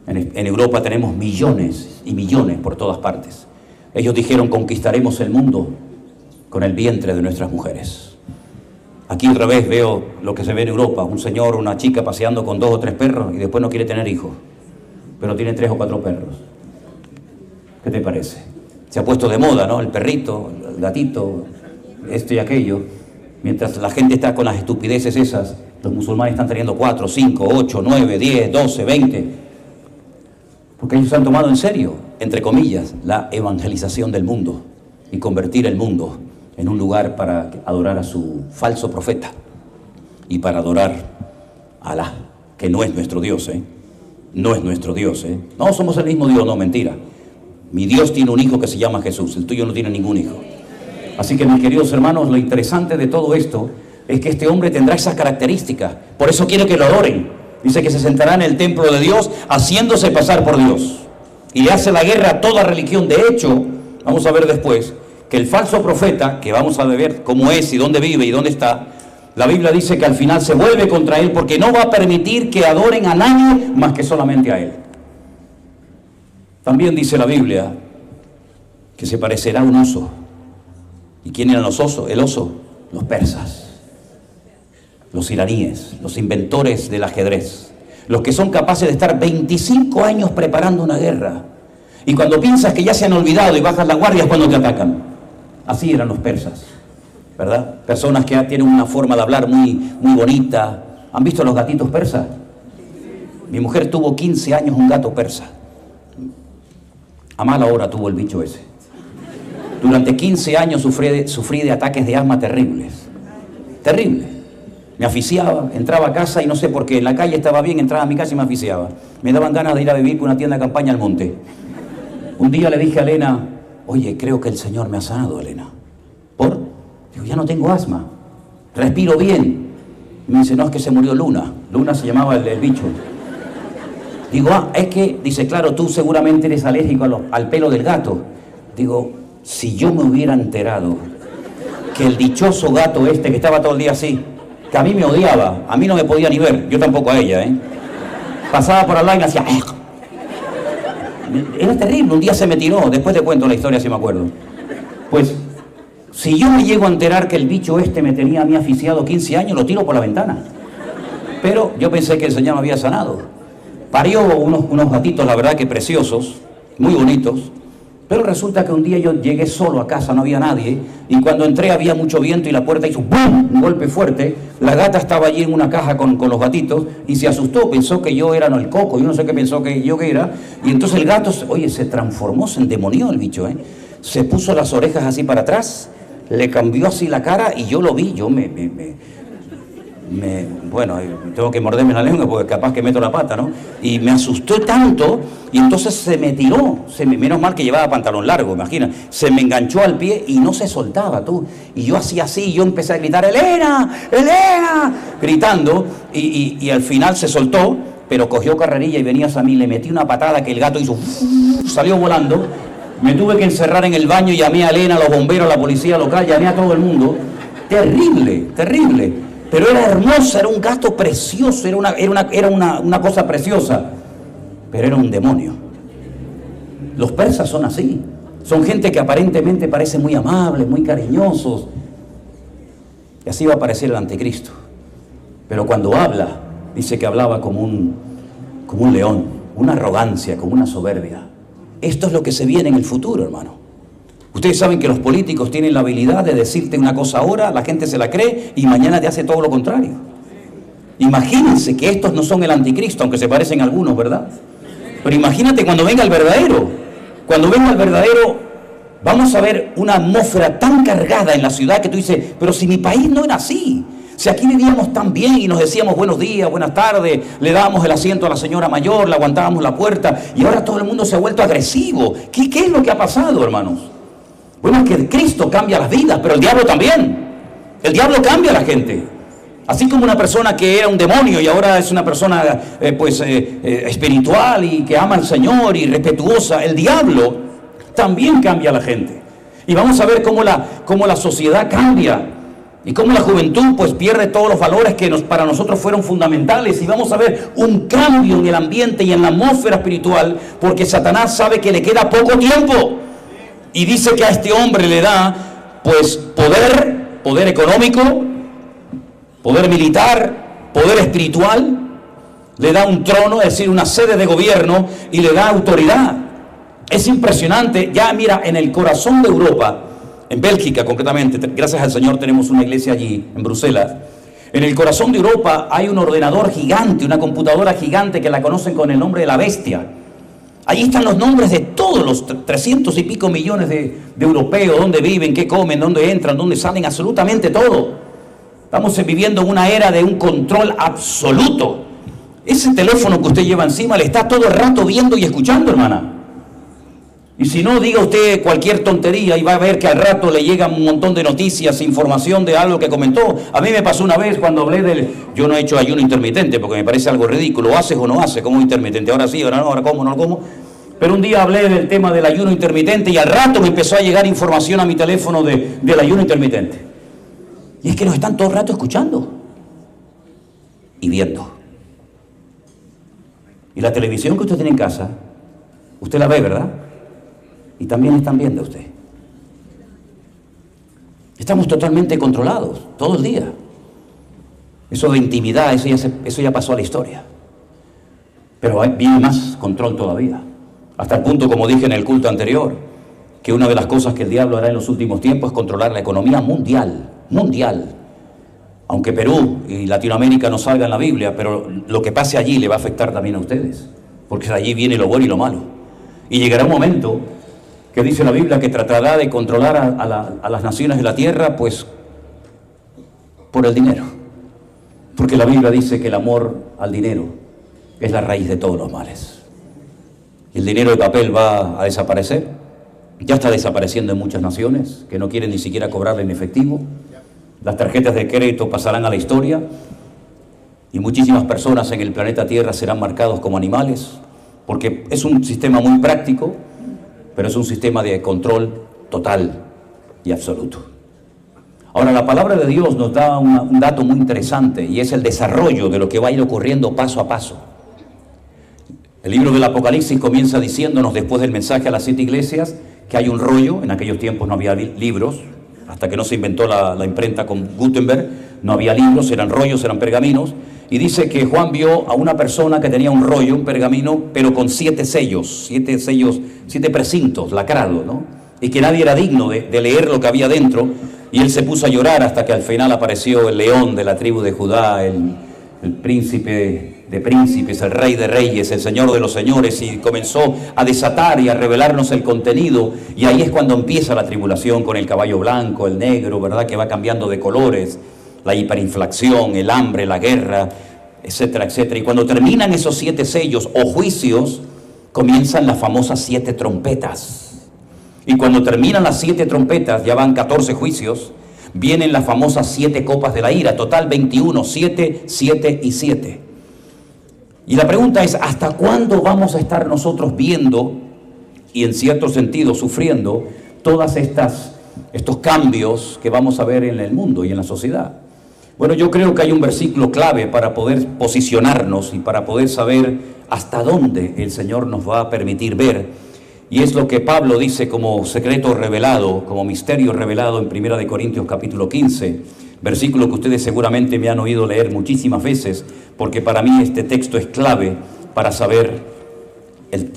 En Europa tenemos millones y millones por todas partes. Ellos dijeron, conquistaremos el mundo con el vientre de nuestras mujeres. Aquí otra vez veo lo que se ve en Europa, un señor, una chica paseando con 2 o 3 perros y después no quiere tener hijos, pero tiene 3 o 4 perros. ¿Qué te parece? Se ha puesto de moda, ¿no? El perrito, el gatito, esto y aquello. Mientras la gente está con las estupideces esas, los musulmanes están teniendo 4, 5, 8, 9, 10, 12, 20. Porque ellos han tomado en serio, entre comillas, la evangelización del mundo y convertir el mundo en un lugar para adorar a su falso profeta y para adorar a Alá, que no es nuestro Dios, ¿eh? No es nuestro Dios, ¿eh? No somos el mismo Dios, no, mentira. Mi Dios tiene un hijo que se llama Jesús, el tuyo no tiene ningún hijo. Así que, mis queridos hermanos, lo interesante de todo esto es que este hombre tendrá esas características. Por eso quiere que lo adoren. Dice que se sentará en el templo de Dios haciéndose pasar por Dios. Y le hace la guerra a toda religión. De hecho, vamos a ver después, que el falso profeta, que vamos a ver cómo es y dónde vive y dónde está, la Biblia dice que al final se vuelve contra él porque no va a permitir que adoren a nadie más que solamente a él. También dice la Biblia que se parecerá a un oso. ¿Y quién eran los osos? El oso, los persas, los iraníes, los inventores del ajedrez, los que son capaces de estar 25 años preparando una guerra. Y cuando piensas que ya se han olvidado y bajas la guardia es cuando te atacan. Así eran los persas, ¿verdad? Personas que tienen una forma de hablar muy bonita. ¿Han visto los gatitos persas? Mi mujer tuvo 15 años un gato persa. A mala hora tuvo el bicho ese. Durante 15 años sufrí de ataques de asma terribles. Terribles. Me asfixiaba, entraba a casa y no sé por qué. En la calle estaba bien, entraba a mi casa y me asfixiaba. Me daban ganas de ir a vivir con una tienda de campaña al monte. Un día le dije a Elena, oye, creo que el Señor me ha sanado, Elena. ¿Por? Digo, ya no tengo asma. Respiro bien. Y me dice, no, es que se murió Luna. Luna se llamaba el bicho. Digo, es que, dice, claro, tú seguramente eres alérgico al pelo del gato. Digo, si yo me hubiera enterado que el dichoso gato este que estaba todo el día así, que a mí me odiaba, a mí no me podía ni ver, yo tampoco a ella, pasaba por al lado y me hacía... Era terrible, un día se me tiró, después te cuento la historia si me acuerdo. Pues, si yo me llego a enterar que el bicho este me tenía a mí asfixiado 15 años, lo tiro por la ventana. Pero yo pensé que el Señor me había sanado. Parió unos gatitos, la verdad que preciosos, muy bonitos. Pero resulta que un día yo llegué solo a casa, no había nadie, y cuando entré había mucho viento y la puerta hizo ¡bum! Un golpe fuerte. La gata estaba allí en una caja con los gatitos y se asustó, pensó que yo era el coco, yo no sé qué pensó que yo que era, y entonces el gato, oye, se transformó, se endemonió el bicho, se puso las orejas así para atrás, le cambió así la cara y yo lo vi, yo bueno, tengo que morderme la lengua porque capaz que meto la pata, ¿no? Y me asustó tanto y entonces se me tiró, menos mal que llevaba pantalón largo, imagina, se me enganchó al pie y no se soltaba, tú. Y yo hacía así, y yo empecé a gritar, ¡Elena! ¡Elena! Gritando, y al final se soltó, pero cogió carrerilla y venías a mí, le metí una patada que el gato hizo, salió volando, me tuve que encerrar en el baño, llamé a Elena, a los bomberos, a la policía local, llamé a todo el mundo. Terrible, terrible. Pero era hermosa, era un gato precioso, era una cosa preciosa, pero era un demonio. Los persas son así, son gente que aparentemente parece muy amables, muy cariñosos, y así va a aparecer el anticristo. Pero cuando habla, dice que hablaba como un león, una arrogancia, como una soberbia. Esto es lo que se viene en el futuro, hermano. Ustedes saben que los políticos tienen la habilidad de decirte una cosa ahora, la gente se la cree y mañana te hace todo lo contrario. Imagínense que estos no son el anticristo, aunque se parecen a algunos, ¿verdad? Pero imagínate cuando venga el verdadero. Cuando venga el verdadero, vamos a ver una atmósfera tan cargada en la ciudad que tú dices, pero si mi país no era así. Si aquí vivíamos tan bien y nos decíamos buenos días, buenas tardes, le dábamos el asiento a la señora mayor, le aguantábamos la puerta y ahora todo el mundo se ha vuelto agresivo. ¿Qué es lo que ha pasado, hermanos? Bueno, es que Cristo cambia las vidas, pero el diablo también. El diablo cambia a la gente. Así como una persona que era un demonio y ahora es una persona espiritual y que ama al Señor y respetuosa, el diablo también cambia a la gente. Y vamos a ver cómo la sociedad cambia y cómo la juventud pues pierde todos los valores que para nosotros fueron fundamentales. Y vamos a ver un cambio en el ambiente y en la atmósfera espiritual porque Satanás sabe que le queda poco tiempo. Y dice que a este hombre le da, pues, poder económico, poder militar, poder espiritual, le da un trono, es decir, una sede de gobierno, y le da autoridad. Es impresionante. Ya mira, en el corazón de Europa, en Bélgica concretamente, gracias al Señor tenemos una iglesia allí, en Bruselas. En el corazón de Europa hay un ordenador gigante, una computadora gigante que la conocen con el nombre de la bestia. Allí están los nombres de todos los 300 y pico millones de europeos, dónde viven, qué comen, dónde entran, dónde salen, absolutamente todo. Estamos viviendo en una era de un control absoluto. Ese teléfono que usted lleva encima le está todo el rato viendo y escuchando, hermana. Y si no, diga usted cualquier tontería y va a ver que al rato le llega un montón de noticias, información de algo que comentó. A mí me pasó una vez cuando hablé del... Yo no he hecho ayuno intermitente porque me parece algo ridículo. ¿Haces o no haces como intermitente? Ahora sí, ahora no, ahora cómo, no cómo. Pero un día hablé del tema del ayuno intermitente y al rato me empezó a llegar información a mi teléfono del ayuno intermitente. Y es que nos están todo el rato escuchando y viendo. Y la televisión que usted tiene en casa, usted la ve, ¿verdad? Y también están viendo a usted. Estamos totalmente controlados, todo el día. Eso de intimidad, eso ya pasó a la historia. Pero viene más control todavía. Hasta el punto, como dije en el culto anterior, que una de las cosas que el diablo hará en los últimos tiempos es controlar la economía mundial. Aunque Perú y Latinoamérica no salgan en la Biblia, pero lo que pase allí le va a afectar también a ustedes. Porque de allí viene lo bueno y lo malo. Y llegará un momento que dice la Biblia que tratará de controlar a las naciones de la tierra, pues, por el dinero. Porque la Biblia dice que el amor al dinero es la raíz de todos los males. Y el dinero de papel va a desaparecer. Ya está desapareciendo en muchas naciones que no quieren ni siquiera cobrarle en efectivo. Las tarjetas de crédito pasarán a la historia y muchísimas personas en el planeta Tierra serán marcados como animales, porque es un sistema muy práctico, pero es un sistema de control total y absoluto. Ahora, la palabra de Dios nos da un dato muy interesante, y es el desarrollo de lo que va a ir ocurriendo paso a paso. El libro del Apocalipsis comienza diciéndonos, después del mensaje a las 7 iglesias, que hay un rollo. En aquellos tiempos no había libros, hasta que no se inventó la imprenta con Gutenberg, no había libros, eran rollos, eran pergaminos. Y dice que Juan vio a una persona que tenía un rollo, un pergamino, pero con 7 sellos, 7 precintos, lacrados, ¿no? Y que nadie era digno de leer lo que había dentro. Y él se puso a llorar hasta que al final apareció el león de la tribu de Judá, el príncipe de príncipes, el rey de reyes, el señor de los señores, y comenzó a desatar y a revelarnos el contenido. Y ahí es cuando empieza la tribulación con el caballo blanco, el negro, ¿verdad?, que va cambiando de colores, la hiperinflación, el hambre, la guerra, etcétera, etcétera. Y cuando terminan esos 7 sellos o juicios, comienzan las famosas 7 trompetas. Y cuando terminan las 7 trompetas, ya van 14 juicios, vienen las famosas 7 copas de la ira, total 21, 7, 7 y 7. Y la pregunta es, ¿hasta cuándo vamos a estar nosotros viendo y en cierto sentido sufriendo todas estos cambios que vamos a ver en el mundo y en la sociedad? Bueno, yo creo que hay un versículo clave para poder posicionarnos y para poder saber hasta dónde el Señor nos va a permitir ver. Y es lo que Pablo dice como secreto revelado, como misterio revelado en 1 Corintios capítulo 15, versículo que ustedes seguramente me han oído leer muchísimas veces, porque para mí este texto es clave para saber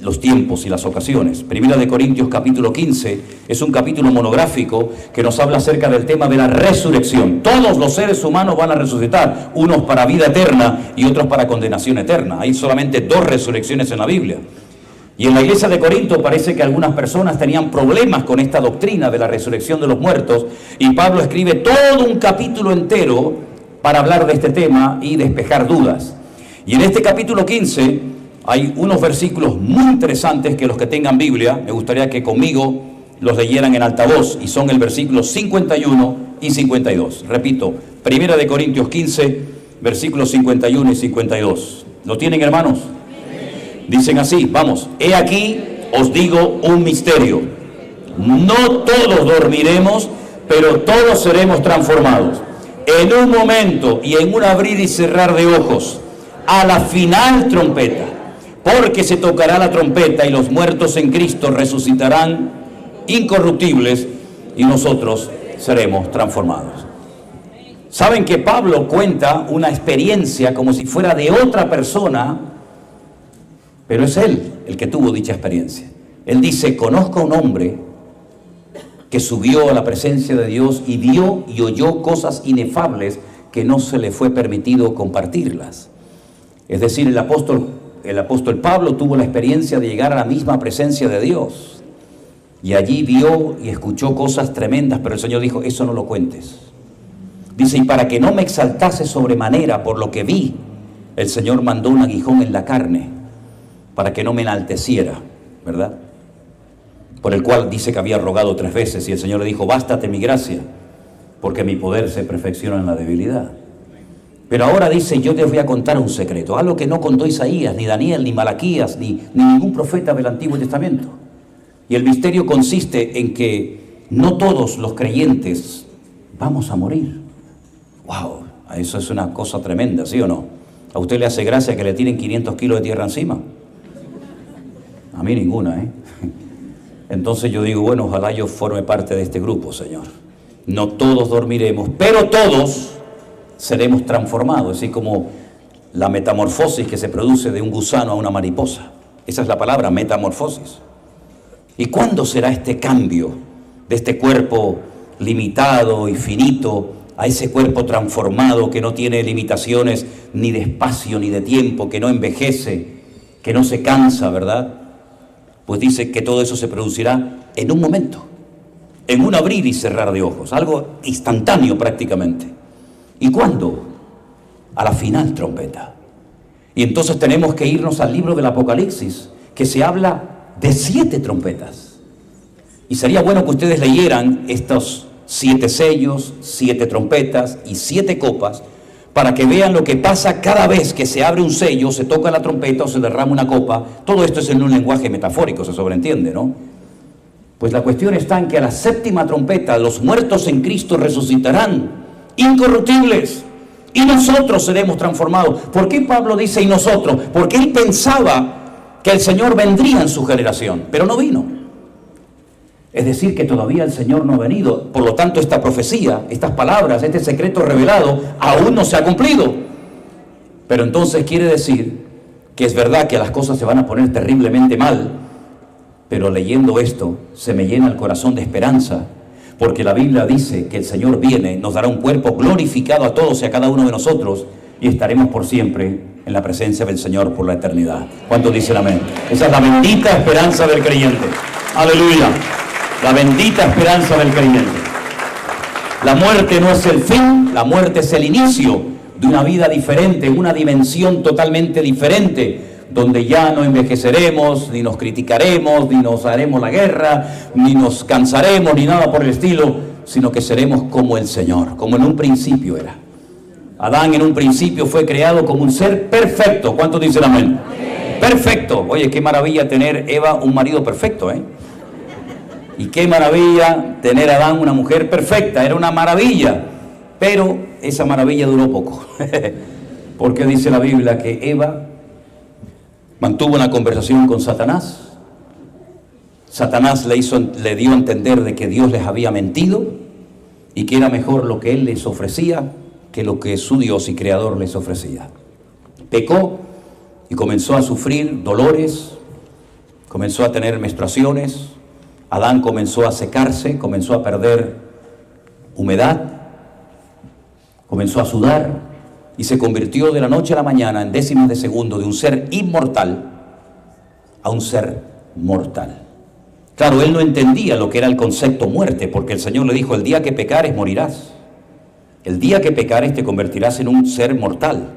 los tiempos y las ocasiones. 1 Corintios capítulo 15 es un capítulo monográfico que nos habla acerca del tema de la resurrección. Todos los seres humanos van a resucitar, unos para vida eterna y otros para condenación eterna. Hay solamente 2 resurrecciones en la Biblia. Y en la iglesia de Corinto parece que algunas personas tenían problemas con esta doctrina de la resurrección de los muertos, y Pablo escribe todo un capítulo entero para hablar de este tema y despejar dudas. Y en este capítulo 15 hay unos versículos muy interesantes que los que tengan Biblia, me gustaría que conmigo los leyeran en altavoz, y son el versículo 51 y 52. Repito, 1 Corintios 15, versículos 51 y 52. ¿Lo tienen, hermanos? Dicen así, vamos: he aquí os digo un misterio. No todos dormiremos, pero todos seremos transformados. En un momento y en un abrir y cerrar de ojos, a la final trompeta. Porque se tocará la trompeta y los muertos en Cristo resucitarán incorruptibles y nosotros seremos transformados. Saben que Pablo cuenta una experiencia como si fuera de otra persona, pero es él el que tuvo dicha experiencia. Él dice: conozco a un hombre que subió a la presencia de Dios y vio y oyó cosas inefables que no se le fue permitido compartirlas. Es decir, el apóstol Pablo tuvo la experiencia de llegar a la misma presencia de Dios. Y allí vio y escuchó cosas tremendas, pero el Señor dijo: eso no lo cuentes. Dice: y para que no me exaltase sobremanera por lo que vi, el Señor mandó un aguijón en la carne, para que no me enalteciera, ¿verdad? por el cual dice que había rogado 3 veces, y el Señor le dijo: bástate mi gracia, porque mi poder se perfecciona en la debilidad. Pero ahora dice: yo te voy a contar un secreto, algo que no contó Isaías, ni Daniel, ni Malaquías, ni ningún profeta del Antiguo Testamento. Y el misterio consiste en que no todos los creyentes vamos a morir. ¡Wow! Eso es una cosa tremenda, ¿sí o no? ¿A usted le hace gracia que le tiren 500 kilos de tierra encima? A mí ninguna, ¿eh? Entonces yo digo: bueno, ojalá yo forme parte de este grupo, Señor. No todos dormiremos, pero todos seremos transformados, así como la metamorfosis que se produce de un gusano a una mariposa. Esa es la palabra, metamorfosis. ¿Y cuándo será este cambio de este cuerpo limitado y finito a ese cuerpo transformado que no tiene limitaciones ni de espacio ni de tiempo, que no envejece, que no se cansa, ¿verdad? Pues dice que todo eso se producirá en un momento, en un abrir y cerrar de ojos, algo instantáneo prácticamente. ¿Y cuándo? A la final trompeta. Y entonces tenemos que irnos al libro del Apocalipsis, que se habla de 7 trompetas. Y sería bueno que ustedes leyeran estos 7 sellos, 7 trompetas y 7 copas, para que vean lo que pasa cada vez que se abre un sello, se toca la trompeta o se derrama una copa. Todo esto es en un lenguaje metafórico, se sobreentiende, ¿no? Pues la cuestión está en que a la 7ª trompeta los muertos en Cristo resucitarán incorruptibles, y nosotros seremos transformados. ¿Por qué Pablo dice y nosotros? Porque él pensaba que el Señor vendría en su generación, pero no vino. Es decir, que todavía el Señor no ha venido. Por lo tanto, esta profecía, estas palabras, este secreto revelado aún no se ha cumplido. Pero entonces quiere decir que es verdad que las cosas se van a poner terriblemente mal, pero leyendo esto se me llena el corazón de esperanza, porque la Biblia dice que el Señor viene, nos dará un cuerpo glorificado a todos y a cada uno de nosotros, y estaremos por siempre en la presencia del Señor por la eternidad. ¿Cuántos dicen amén? Esa es la bendita esperanza del creyente. ¡Aleluya! La bendita esperanza del creyente. La muerte no es el fin, la muerte es el inicio de una vida diferente, una dimensión totalmente diferente, donde ya no envejeceremos, ni nos criticaremos, ni nos haremos la guerra, ni nos cansaremos, ni nada por el estilo, sino que seremos como el Señor, como en un principio era. Adán en un principio fue creado como un ser perfecto. ¿Cuántos dicen amén? Amén. Perfecto. Oye, qué maravilla tener Eva un marido perfecto, ¿eh? Y qué maravilla tener a Adán una mujer perfecta. Era una maravilla, pero esa maravilla duró poco. Porque dice la Biblia que Eva mantuvo una conversación con Satanás. Satanás le dio a entender de que Dios les había mentido y que era mejor lo que él les ofrecía que lo que su Dios y Creador les ofrecía. Pecó y comenzó a sufrir dolores, comenzó a tener menstruaciones. Adán comenzó a secarse, comenzó a perder humedad, comenzó a sudar, y se convirtió de la noche a la mañana, en décimas de segundo, de un ser inmortal a un ser mortal. Claro, él no entendía lo que era el concepto muerte, porque el Señor le dijo: el día que pecares morirás. El día que pecares te convertirás en un ser mortal.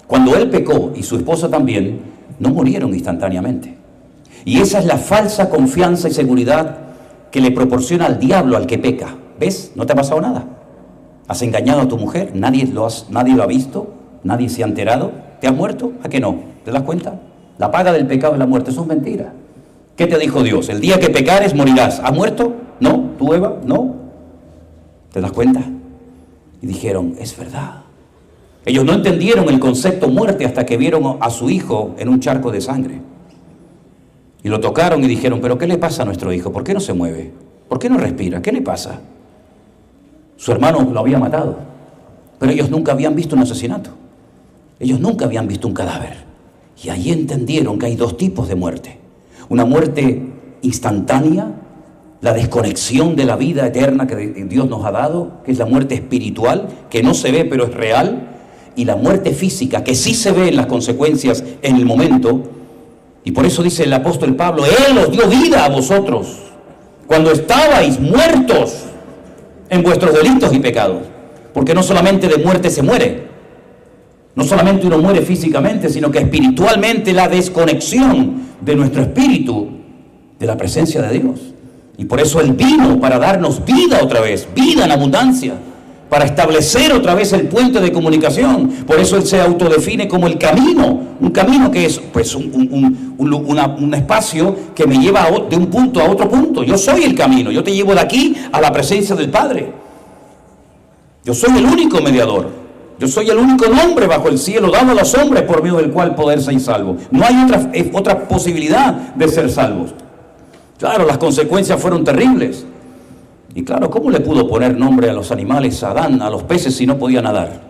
Cuando él pecó, y su esposa también, no murieron instantáneamente. Y esa es la falsa confianza y seguridad que le proporciona al diablo al que peca. ¿Ves? No te ha pasado nada. ¿Has engañado a tu mujer? ¿Nadie lo ha visto? ¿Nadie se ha enterado? ¿Te has muerto? ¿A qué no? ¿Te das cuenta? La paga del pecado es la muerte. Eso es mentira. ¿Qué te dijo Dios? El día que pecares morirás. ¿Has muerto? ¿No? ¿Tú, Eva? ¿No? ¿Te das cuenta? Y dijeron: es verdad. Ellos no entendieron el concepto muerte hasta que vieron a su hijo en un charco de sangre. Y lo tocaron y dijeron: ¿pero qué le pasa a nuestro hijo? ¿Por qué no se mueve? ¿Por qué no respira? ¿Qué le pasa? Su hermano lo había matado, pero ellos nunca habían visto un asesinato. Ellos nunca habían visto un cadáver. Y ahí entendieron que hay dos tipos de muerte. Una muerte instantánea, la desconexión de la vida eterna que Dios nos ha dado, que es la muerte espiritual, que no se ve pero es real, y la muerte física, que sí se ve en las consecuencias en el momento. Y por eso dice el apóstol Pablo: Él os dio vida a vosotros cuando estabais muertos en vuestros delitos y pecados. Porque no solamente de muerte se muere, no solamente uno muere físicamente, sino que espiritualmente la desconexión de nuestro espíritu de la presencia de Dios. Y por eso Él vino para darnos vida otra vez, vida en abundancia, para establecer otra vez el puente de comunicación. Por eso Él se autodefine como el camino, un camino que es pues un espacio que me lleva de un punto a otro punto. Yo soy el camino, yo te llevo de aquí a la presencia del Padre. Yo soy el único mediador, yo soy el único nombre bajo el cielo dado a los hombres por medio del cual poder ser salvo. No hay otra posibilidad de ser salvos. Claro, las consecuencias fueron terribles. Y claro, ¿cómo le pudo poner nombre a los animales, a Adán, a los peces, si no podía nadar?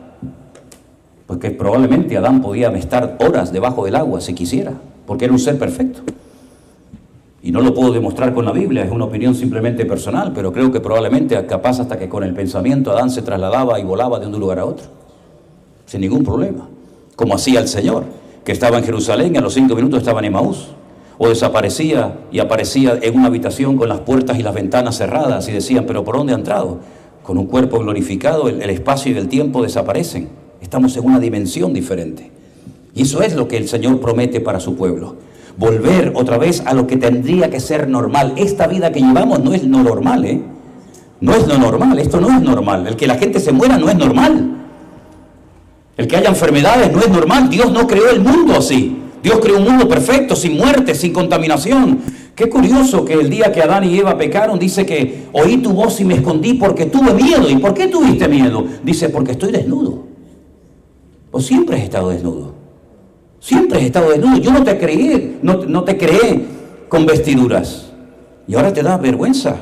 Porque probablemente Adán podía estar horas debajo del agua si quisiera, porque era un ser perfecto. Y no lo puedo demostrar con la Biblia, es una opinión simplemente personal, pero creo que probablemente, capaz hasta que con el pensamiento Adán se trasladaba y volaba de un lugar a otro, sin ningún problema. Como hacía el Señor, que estaba en Jerusalén y a los 5 minutos estaba en Emaús. O desaparecía y aparecía en una habitación con las puertas y las ventanas cerradas y decían, ¿pero por dónde ha entrado? Con un cuerpo glorificado, el espacio y el tiempo desaparecen. Estamos en una dimensión diferente. Y eso es lo que el Señor promete para su pueblo. Volver otra vez a lo que tendría que ser normal. Esta vida que llevamos no es lo normal, ¿eh? No es lo normal, esto no es normal. El que la gente se muera no es normal. El que haya enfermedades no es normal. Dios no creó el mundo así. Dios creó un mundo perfecto, sin muerte, sin contaminación. Qué curioso que el día que Adán y Eva pecaron, dice que oí tu voz y me escondí porque tuve miedo. ¿Y por qué tuviste miedo? Dice, porque estoy desnudo. Vos siempre has estado desnudo. Siempre has estado desnudo. Yo no te creí, no te creé con vestiduras. Y ahora te da vergüenza.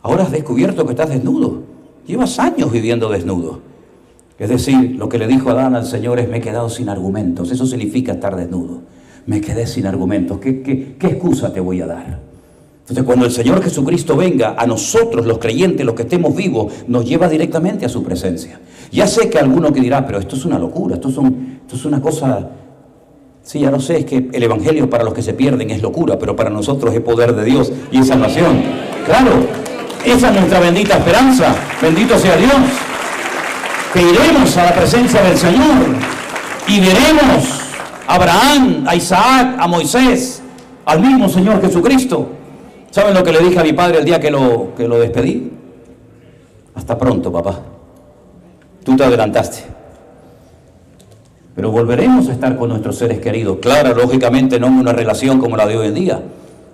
Ahora has descubierto que estás desnudo. Llevas años viviendo desnudo. Es decir, lo que le dijo Adán al Señor es, me he quedado sin argumentos. Eso significa estar desnudo. Me quedé sin argumentos. ¿Qué excusa te voy a dar? Entonces, cuando el Señor Jesucristo venga, a nosotros, los creyentes, los que estemos vivos, nos lleva directamente a su presencia. Ya sé que alguno que dirá, pero esto es una locura, esto es una cosa... Sí, ya lo sé, es que el Evangelio para los que se pierden es locura, pero para nosotros es poder de Dios y es salvación. Claro, esa es nuestra bendita esperanza. Bendito sea Dios. Que iremos a la presencia del Señor y veremos a Abraham, a Isaac, a Moisés, al mismo Señor Jesucristo. ¿Saben lo que le dije a mi padre el día que lo despedí? Hasta pronto, papá. Tú te adelantaste. Pero volveremos a estar con nuestros seres queridos. Claro, lógicamente no en una relación como la de hoy en día.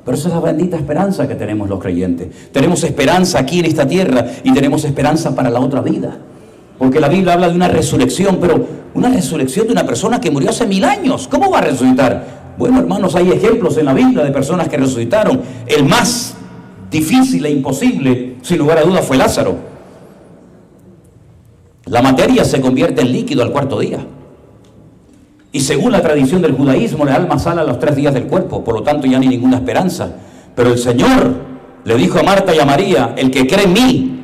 Pero esa es la bendita esperanza que tenemos los creyentes. Tenemos esperanza aquí en esta tierra y tenemos esperanza para la otra vida. Porque la Biblia habla de una resurrección, pero una resurrección de una persona que murió hace 1000 años. ¿Cómo va a resucitar? Bueno, hermanos, hay ejemplos en la Biblia de personas que resucitaron. El más difícil e imposible, sin lugar a dudas, fue Lázaro. La materia se convierte en líquido al 4º día. Y según la tradición del judaísmo, el alma sale a los 3 días del cuerpo. Por lo tanto, ya no hay ninguna esperanza. Pero el Señor le dijo a Marta y a María, el que cree en mí,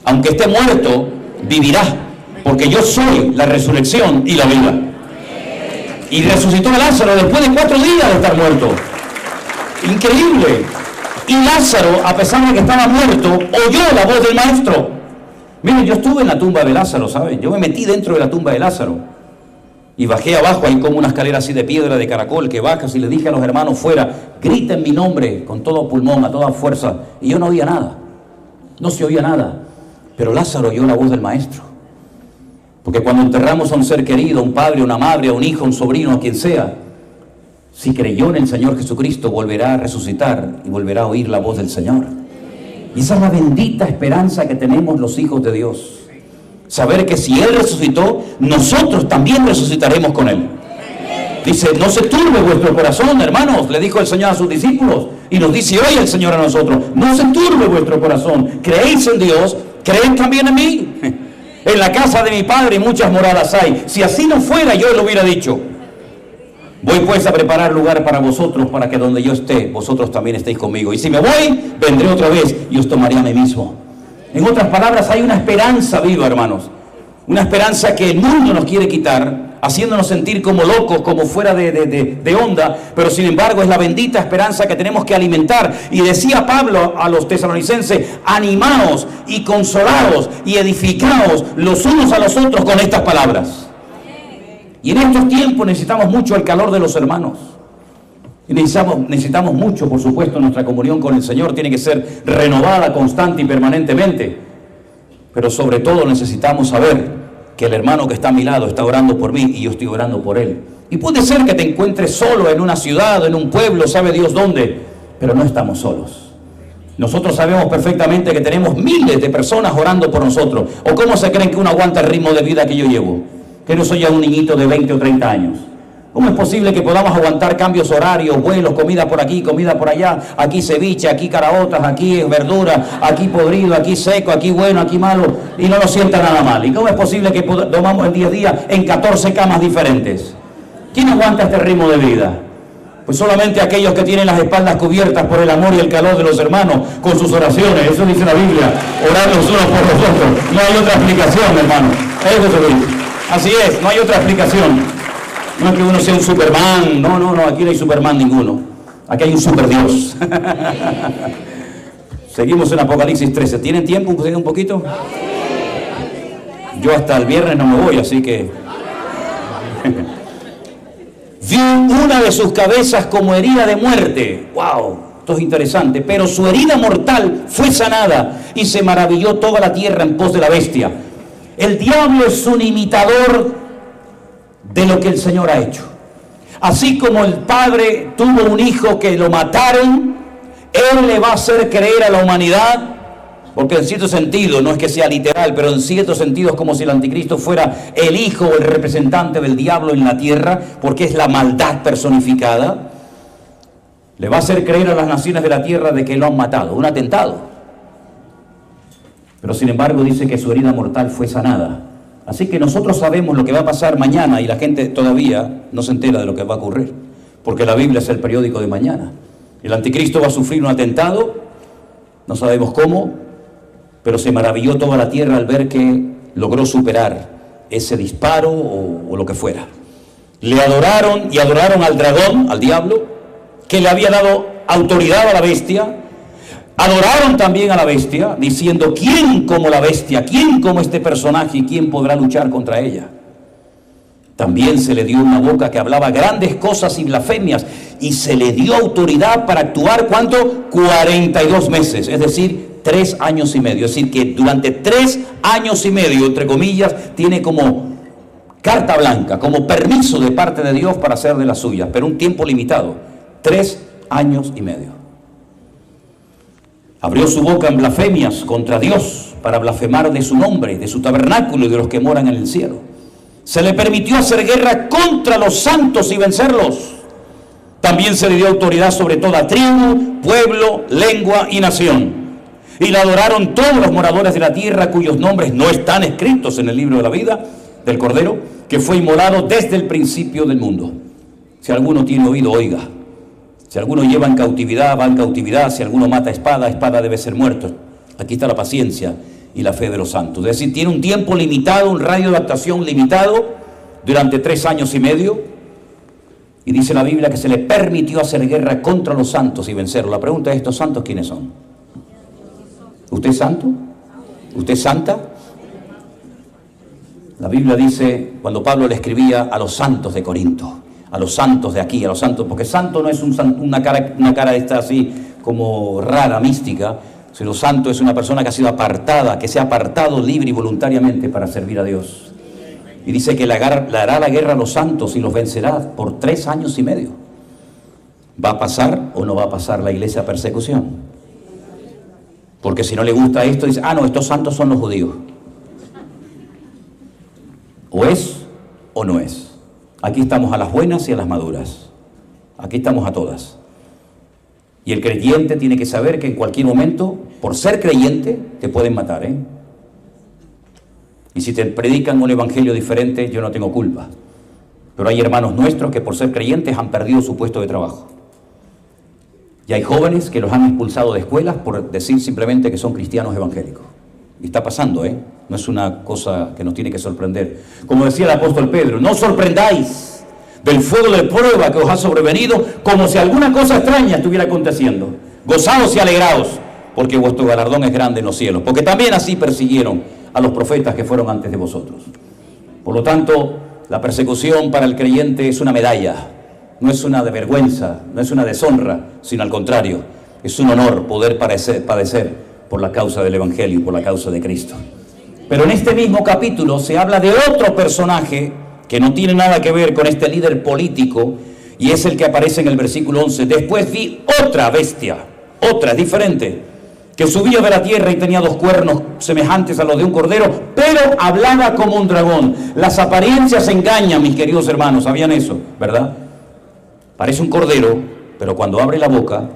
aunque esté muerto, vivirá, porque yo soy la resurrección y la vida. Y resucitó a Lázaro después de 4 días de estar muerto. Increíble. Y Lázaro, a pesar de que estaba muerto, oyó la voz del maestro. Miren, yo estuve en la tumba de Lázaro, ¿saben? Yo me metí dentro de la tumba de Lázaro y bajé abajo, hay como una escalera así de piedra, de caracol, que bajas, y le dije a los hermanos fuera, griten mi nombre con todo pulmón, a toda fuerza. Y yo no oía nada, no se oía nada. Pero Lázaro oyó la voz del maestro. Porque cuando enterramos a un ser querido, a un padre, a una madre, a un hijo, a un sobrino, a quien sea, si creyó en el Señor Jesucristo, volverá a resucitar y volverá a oír la voz del Señor. Y esa es la bendita esperanza que tenemos los hijos de Dios. Saber que si Él resucitó, nosotros también resucitaremos con Él. Dice, no se turbe vuestro corazón, hermanos, le dijo el Señor a sus discípulos. Y nos dice hoy el Señor a nosotros, no se turbe vuestro corazón. Creéis en Dios, creed también en mí. En la casa de mi Padre muchas moradas hay. Si así no fuera, yo lo hubiera dicho. Voy pues a preparar lugar para vosotros, para que donde yo esté, vosotros también estéis conmigo. Y si me voy, vendré otra vez y os tomaré a mí mismo. En otras palabras, hay una esperanza viva, hermanos. Una esperanza que el mundo nos quiere quitar, haciéndonos sentir como locos, como fuera de onda, pero sin embargo es la bendita esperanza que tenemos que alimentar. Y decía Pablo a los tesalonicenses, animaos y consolaos y edificaos los unos a los otros con estas palabras. Y en estos tiempos necesitamos mucho el calor de los hermanos. Y necesitamos mucho, por supuesto, nuestra comunión con el Señor tiene que ser renovada constante y permanentemente. Pero sobre todo necesitamos saber que el hermano que está a mi lado está orando por mí y yo estoy orando por él. Y puede ser que te encuentres solo en una ciudad, en un pueblo, sabe Dios dónde, pero no estamos solos. Nosotros sabemos perfectamente que tenemos miles de personas orando por nosotros. ¿O cómo se creen que uno aguanta el ritmo de vida que yo llevo? Que no soy ya un niñito de 20 o 30 años. ¿Cómo es posible que podamos aguantar cambios horarios, vuelos, comida por aquí, comida por allá, aquí ceviche, aquí caraotas, aquí verdura, aquí podrido, aquí seco, aquí bueno, aquí malo, y no nos sienta nada mal? ¿Y cómo es posible que tomamos el día a día en 14 camas diferentes? ¿Quién aguanta este ritmo de vida? Pues solamente aquellos que tienen las espaldas cubiertas por el amor y el calor de los hermanos con sus oraciones. Eso dice la Biblia, orar los unos por los otros. No hay otra explicación, hermano. Eso es lo que dice. Así es, no hay otra explicación. No es que uno sea un Superman, no, aquí no hay Superman ninguno. Aquí hay un Superdios. Seguimos en Apocalipsis 13. ¿Tienen tiempo un poquito? Yo hasta el viernes no me voy, así que... Vio una de sus cabezas como herida de muerte. ¡Wow! Esto es interesante. Pero su herida mortal fue sanada y se maravilló toda la tierra en pos de la bestia. El diablo es un imitador de lo que el Señor ha hecho. Así como el padre tuvo un hijo que lo mataron, él le va a hacer creer a la humanidad, porque en cierto sentido, no es que sea literal, pero en cierto sentido es como si el anticristo fuera el hijo o el representante del diablo en la tierra, porque es la maldad personificada. Le va a hacer creer a las naciones de la tierra de que lo han matado, un atentado. Pero sin embargo dice que su herida mortal fue sanada. Así que nosotros sabemos lo que va a pasar mañana y la gente todavía no se entera de lo que va a ocurrir, porque la Biblia es el periódico de mañana. El anticristo va a sufrir un atentado, no sabemos cómo, pero se maravilló toda la tierra al ver que logró superar ese disparo o lo que fuera. Le adoraron y adoraron al dragón, al diablo, que le había dado autoridad a la bestia. Adoraron también a la bestia, diciendo: ¿quién como la bestia? ¿Quién como este personaje? ¿Y quién podrá luchar contra ella? También se le dio una boca que hablaba grandes cosas y blasfemias, y se le dio autoridad para actuar, ¿cuánto? 42 meses, es decir, 3 años y medio. Es decir, que durante 3 años y medio, entre comillas, tiene como carta blanca, como permiso de parte de Dios para hacer de las suyas, pero un tiempo limitado, 3 años y medio. Abrió su boca en blasfemias contra Dios para blasfemar de su nombre, de su tabernáculo y de los que moran en el cielo. Se le permitió hacer guerra contra los santos y vencerlos. También se le dio autoridad sobre toda tribu, pueblo, lengua y nación. Y la adoraron todos los moradores de la tierra cuyos nombres no están escritos en el libro de la vida del Cordero, que fue inmolado desde el principio del mundo. Si alguno tiene oído, oiga. Si alguno lleva en cautividad, va en cautividad. Si alguno mata espada, espada debe ser muerto. Aquí está la paciencia y la fe de los santos. Es decir, tiene un tiempo limitado, un radio de actuación limitado, durante 3 años y medio. Y dice la Biblia que se le permitió hacer guerra contra los santos y vencerlos. La pregunta es: ¿estos santos quiénes son? ¿Usted es santo? ¿Usted es santa? La Biblia dice, cuando Pablo le escribía a los santos de Corinto, a los santos de aquí, a los santos, porque santo no es una cara esta así como rara, mística, sino santo es una persona que ha sido apartada, que se ha apartado libre y voluntariamente para servir a Dios. Y dice que le hará la guerra a los santos y los vencerá por 3 años y medio. ¿Va a pasar o no va a pasar la iglesia persecución? Porque si no le gusta esto, dice: no, estos santos son los judíos. O es o no es. Aquí estamos a las buenas y a las maduras. Aquí estamos a todas. Y el creyente tiene que saber que en cualquier momento, por ser creyente, te pueden matar, ¿eh? Y si te predican un evangelio diferente, yo no tengo culpa. Pero hay hermanos nuestros que por ser creyentes han perdido su puesto de trabajo. Y hay jóvenes que los han expulsado de escuelas por decir simplemente que son cristianos evangélicos. Y está pasando, ¿eh? No es una cosa que nos tiene que sorprender. Como decía el apóstol Pedro: no os sorprendáis del fuego de prueba que os ha sobrevenido, como si alguna cosa extraña estuviera aconteciendo. Gozaos y alegraos, porque vuestro galardón es grande en los cielos. Porque también así persiguieron a los profetas que fueron antes de vosotros. Por lo tanto, la persecución para el creyente es una medalla. no es una de vergüenza, no es una deshonra, sino al contrario, es un honor poder padecer por la causa del Evangelio y por la causa de Cristo. Pero en este mismo capítulo se habla de otro personaje que no tiene nada que ver con este líder político, y es el que aparece en el versículo 11. Después vi otra bestia, otra, diferente, que subía de la tierra y tenía 2 cuernos semejantes a los de un cordero, pero hablaba como un dragón. Las apariencias engañan, mis queridos hermanos, ¿sabían eso? ¿Verdad? Parece un cordero, pero cuando abre la boca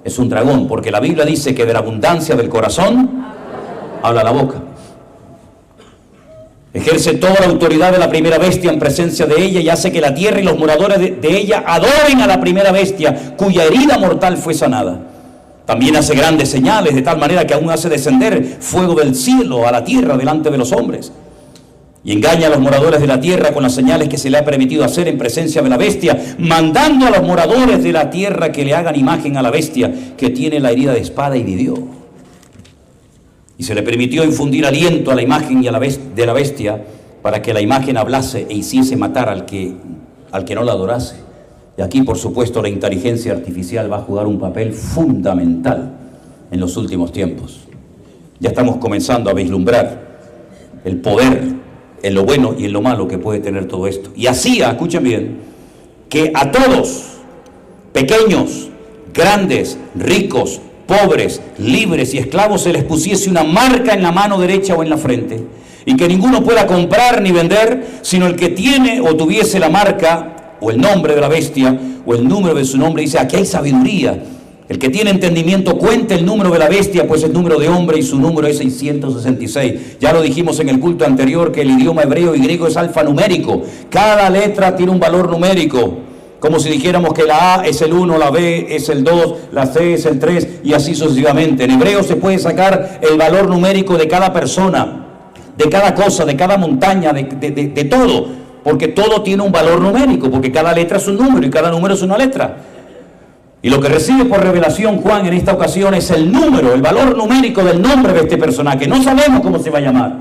es un dragón, porque la Biblia dice que de la abundancia del corazón habla la boca. Ejerce toda la autoridad de la primera bestia en presencia de ella y hace que la tierra y los moradores de ella adoren a la primera bestia, cuya herida mortal fue sanada. También hace grandes señales, de tal manera que aún hace descender fuego del cielo a la tierra delante de los hombres. Y engaña a los moradores de la tierra con las señales que se le ha permitido hacer en presencia de la bestia, mandando a los moradores de la tierra que le hagan imagen a la bestia, que tiene la herida de espada, y vivió. Y se le permitió infundir aliento a la imagen y a de la bestia, para que la imagen hablase e hiciese matar al que no la adorase. Y aquí, por supuesto, la inteligencia artificial va a jugar un papel fundamental en los últimos tiempos. Ya estamos comenzando a vislumbrar el poder en lo bueno y en lo malo que puede tener todo esto. Y hacía, escuchen bien, que a todos, pequeños, grandes, ricos, pobres, libres y esclavos, se les pusiese una marca en la mano derecha o en la frente, y que ninguno pueda comprar ni vender, sino el que tiene o tuviese la marca o el nombre de la bestia o el número de su nombre. Dice, aquí hay sabiduría. El que tiene entendimiento cuente el número de la bestia, pues es número de hombre y su número es 666. Ya lo dijimos en el culto anterior, que el idioma hebreo y griego es alfanumérico. Cada letra tiene un valor numérico. Como si dijéramos que la A es el 1, la B es el 2, la C es el 3 y así sucesivamente. En hebreo se puede sacar el valor numérico de cada persona, de cada cosa, de cada montaña, de todo. Porque todo tiene un valor numérico, porque cada letra es un número y cada número es una letra. Y lo que recibe por revelación Juan en esta ocasión es el número, el valor numérico del nombre de este personaje. No sabemos cómo se va a llamar,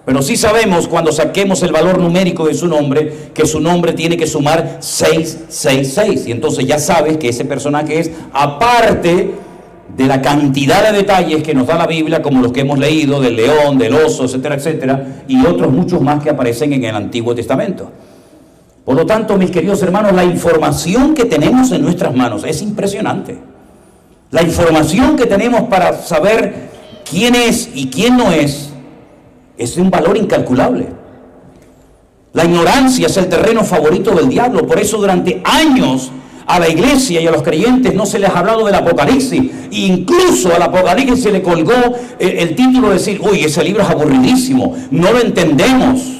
pero sí sabemos, cuando saquemos el valor numérico de su nombre, que su nombre tiene que sumar 666. Y entonces ya sabes que ese personaje es, aparte de la cantidad de detalles que nos da la Biblia, como los que hemos leído, del león, del oso, etcétera, etcétera, y otros muchos más que aparecen en el Antiguo Testamento. Por lo tanto, mis queridos hermanos, la información que tenemos en nuestras manos es impresionante. La información que tenemos para saber quién es y quién no es de un valor incalculable. La ignorancia es el terreno favorito del diablo. Por eso durante años a la iglesia y a los creyentes no se les ha hablado del Apocalipsis. E incluso al Apocalipsis se le colgó el título de decir, uy, ese libro es aburridísimo, no lo entendemos.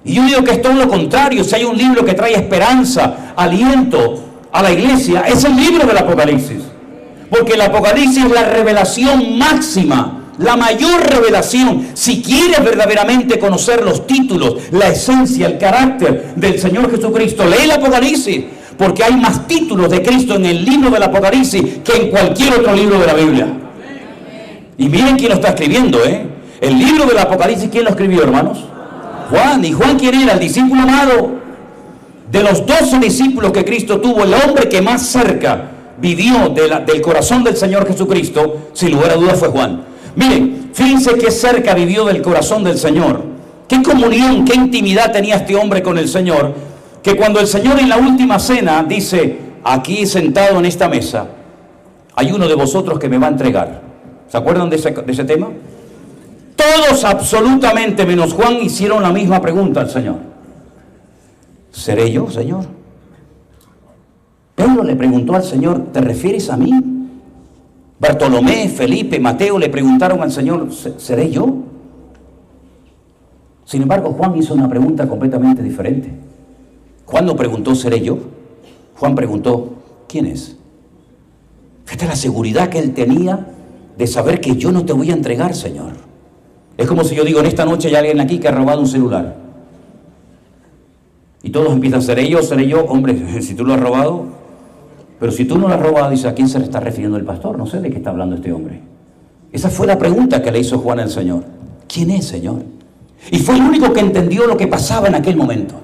Y yo digo que es todo lo contrario. Si hay un libro que trae esperanza, aliento a la iglesia, es el libro del Apocalipsis. Porque el Apocalipsis es la revelación máxima, la mayor revelación. Si quieres verdaderamente conocer los títulos, la esencia, el carácter del Señor Jesucristo, lee el Apocalipsis, porque hay más títulos de Cristo en el libro del Apocalipsis que en cualquier otro libro de la Biblia. Y miren quién lo está escribiendo, el libro del Apocalipsis. ¿Quién lo escribió, hermanos? Juan. ¿Y Juan quién era? El discípulo amado. De los 12 discípulos que Cristo tuvo, el hombre que más cerca vivió del corazón del Señor Jesucristo, sin lugar a dudas, fue Juan. Miren, fíjense qué cerca vivió del corazón del Señor. Qué comunión, qué intimidad tenía este hombre con el Señor, que cuando el Señor en la última cena dice, aquí sentado en esta mesa, hay uno de vosotros que me va a entregar. ¿Se acuerdan de ese tema? Todos absolutamente, menos Juan, hicieron la misma pregunta al Señor. ¿Seré yo, Señor? Pedro le preguntó al Señor, ¿te refieres a mí? Bartolomé, Felipe, Mateo le preguntaron al Señor, ¿seré yo? Sin embargo, Juan hizo una pregunta completamente diferente. Juan no preguntó, ¿seré yo? Juan preguntó, ¿quién es? Fíjate la seguridad que él tenía de saber que yo no te voy a entregar, Señor. Es como si yo digo, en esta noche hay alguien aquí que ha robado un celular. Y todos empiezan, ¿seré yo? Hombre, si tú lo has robado. Pero si tú no lo has robado, dice, ¿a quién se le está refiriendo el pastor? No sé de qué está hablando este hombre. Esa fue la pregunta que le hizo Juan al Señor. ¿Quién es, Señor? Y fue el único que entendió lo que pasaba en aquel momento.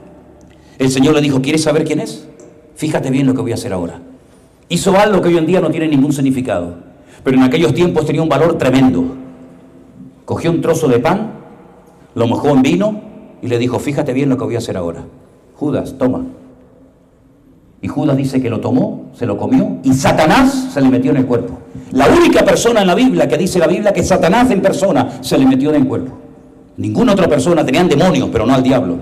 El Señor le dijo, ¿quieres saber quién es? fíjate bien lo que voy a hacer ahora. Hizo algo que hoy en día no tiene ningún significado, pero en aquellos tiempos tenía un valor tremendo. Cogió un trozo de pan, lo mojó en vino y le dijo, fíjate bien lo que voy a hacer ahora. Judas, toma. Y Judas dice que lo tomó, se lo comió y Satanás se le metió en el cuerpo. La única persona en la Biblia que dice la Biblia que Satanás en persona se le metió en el cuerpo. Ninguna otra persona, tenían demonios, pero no al diablo.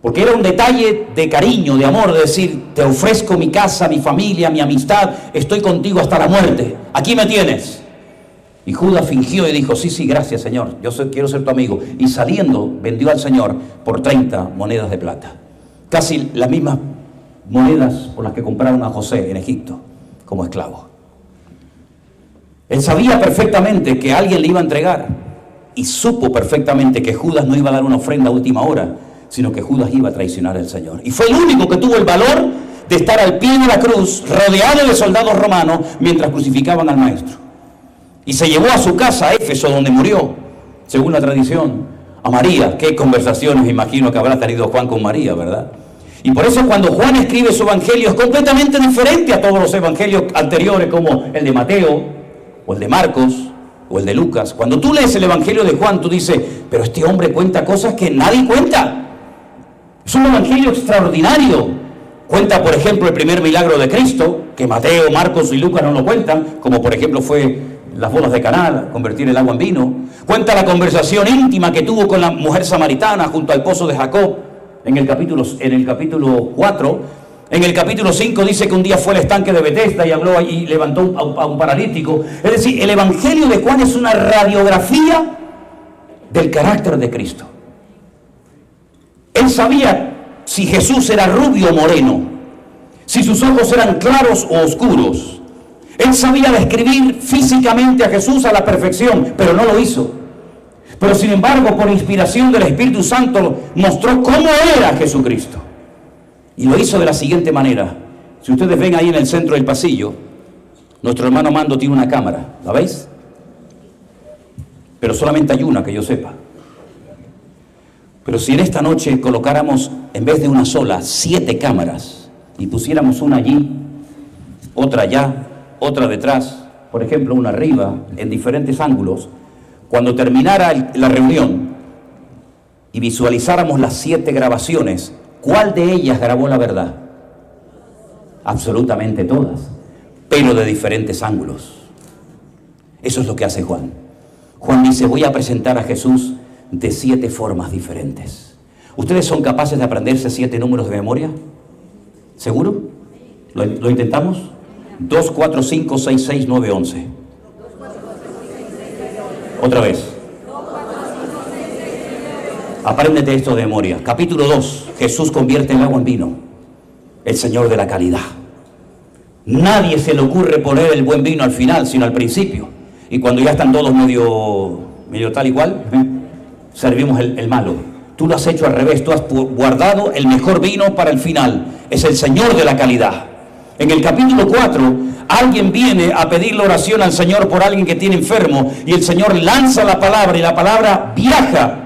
Porque era un detalle de cariño, de amor, de decir, te ofrezco mi casa, mi familia, mi amistad, estoy contigo hasta la muerte, aquí me tienes. Y Judas fingió y dijo, sí, gracias Señor, quiero ser tu amigo. Y saliendo, vendió al Señor por 30 monedas de plata. Casi las mismas monedas por las que compraron a José en Egipto como esclavo. Él sabía perfectamente que alguien le iba a entregar y supo perfectamente que Judas no iba a dar una ofrenda a última hora, sino que Judas iba a traicionar al Señor. Y fue el único que tuvo el valor de estar al pie de la cruz, rodeado de soldados romanos, mientras crucificaban al Maestro. Y se llevó a su casa, a Éfeso, donde murió, según la tradición, a María. Qué conversaciones me imagino que habrá tenido Juan con María, ¿verdad? Y por eso cuando Juan escribe su evangelio es completamente diferente a todos los evangelios anteriores, como el de Mateo, o el de Marcos, o el de Lucas. Cuando tú lees el evangelio de Juan, tú dices, pero este hombre cuenta cosas que nadie cuenta. Es un evangelio extraordinario. Cuenta, por ejemplo, el primer milagro de Cristo, que Mateo, Marcos y Lucas no lo cuentan, como por ejemplo fue las bodas de Caná, convertir el agua en vino. Cuenta la conversación íntima que tuvo con la mujer samaritana junto al pozo de Jacob, en el capítulo 4. En el capítulo 5 dice que un día fue al estanque de Betesda y habló y levantó a un paralítico. Es decir, el evangelio de Juan es una radiografía del carácter de Cristo. Él sabía si Jesús era rubio o moreno, si sus ojos eran claros o oscuros. Él sabía describir físicamente a Jesús a la perfección, pero no lo hizo. Pero sin embargo, por inspiración del Espíritu Santo, mostró cómo era Jesucristo. Y lo hizo de la siguiente manera. Si ustedes ven ahí en el centro del pasillo, nuestro hermano Mando tiene una cámara, ¿la veis? Pero solamente hay una que yo sepa. Pero si en esta noche colocáramos, en vez de una sola, 7 cámaras, y pusiéramos una allí, otra allá, otra detrás, por ejemplo una arriba, en diferentes ángulos, cuando terminara la reunión y visualizáramos las 7 grabaciones, ¿cuál de ellas grabó la verdad? Absolutamente todas, pero de diferentes ángulos. Eso es lo que hace Juan. Juan dice, voy a presentar a Jesús de 7 formas diferentes. ¿Ustedes son capaces de aprenderse 7 números de memoria? ¿Seguro? ¿Lo intentamos? 2, 4, 5, 6, 6, 9, 11. Otra vez. Apréndete esto de memoria. Capítulo 2. Jesús convierte el agua en vino. El Señor de la calidad. Nadie se le ocurre poner el buen vino al final, sino al principio. Y cuando ya están todos medio tal y cual, servimos el malo. Tú lo has hecho al revés. Tú has guardado el mejor vino para el final. Es el Señor de la calidad. En el capítulo 4, alguien viene a pedir la oración al Señor por alguien que tiene enfermo, y el Señor lanza la palabra, y la palabra viaja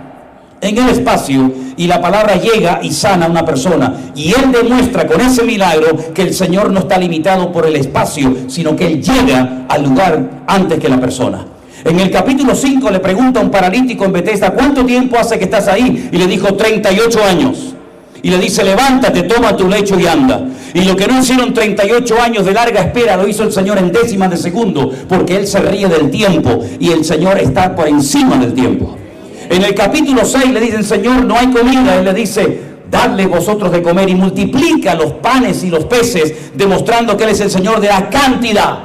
en el espacio, y la palabra llega y sana a una persona. Y Él demuestra con ese milagro que el Señor no está limitado por el espacio, sino que Él llega al lugar antes que la persona. En el capítulo 5 le pregunta a un paralítico en Betesda, ¿cuánto tiempo hace que estás ahí? Y le dijo, 38 años. Y le dice, levántate, toma tu lecho y anda. Y lo que no hicieron 38 años de larga espera, lo hizo el Señor en décimas de segundo, porque Él se ríe del tiempo y el Señor está por encima del tiempo. En el capítulo 6 le dicen, Señor, no hay comida. Él le dice, dadle vosotros de comer, y multiplica los panes y los peces, demostrando que Él es el Señor de la cantidad.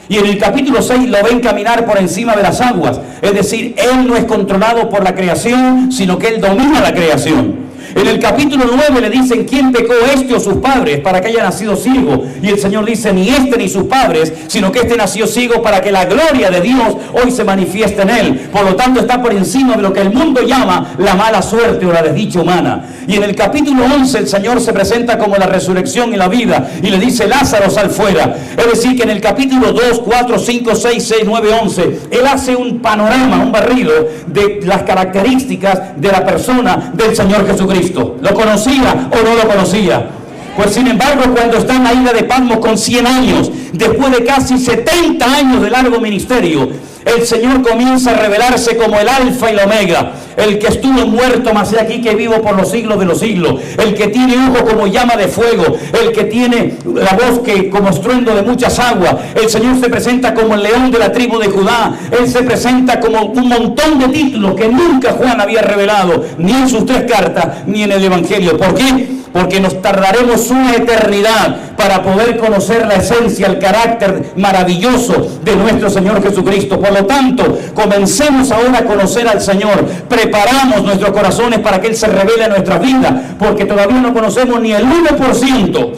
Y en el capítulo 6 lo ven caminar por encima de las aguas. Es decir, Él no es controlado por la creación, sino que Él domina la creación. En el capítulo 9 le dicen, ¿quién pecó, este o sus padres, para que haya nacido ciego? Y el Señor dice, ni este ni sus padres, sino que este nació ciego para que la gloria de Dios hoy se manifieste en él. Por lo tanto, está por encima de lo que el mundo llama la mala suerte o la desdicha humana. Y en el capítulo 11 el Señor se presenta como la resurrección y la vida, y le dice, Lázaro, sal fuera. Es decir, que en el capítulo 2, 4, 5, 6, 6, 9, 11, Él hace un panorama, un barrido de las características de la persona del Señor Jesucristo. ¿Lo conocía o no lo conocía? Pues sin embargo, cuando está en la isla de Patmos con 100 años, después de casi 70 años de largo ministerio, el Señor comienza a revelarse como el Alfa y la Omega, el que estuvo muerto, mas he aquí que vivo por los siglos de los siglos, el que tiene ojo como llama de fuego, el que tiene la voz que como estruendo de muchas aguas. El Señor se presenta como el león de la tribu de Judá. Él se presenta como un montón de títulos que nunca Juan había revelado, ni en sus 3 cartas, ni en el Evangelio. ¿Por qué? Porque nos tardaremos una eternidad para poder conocer la esencia, el carácter maravilloso de nuestro Señor Jesucristo. Por lo tanto, comencemos ahora a conocer al Señor. Preparamos nuestros corazones para que Él se revele en nuestras vidas, porque todavía no conocemos ni el 1%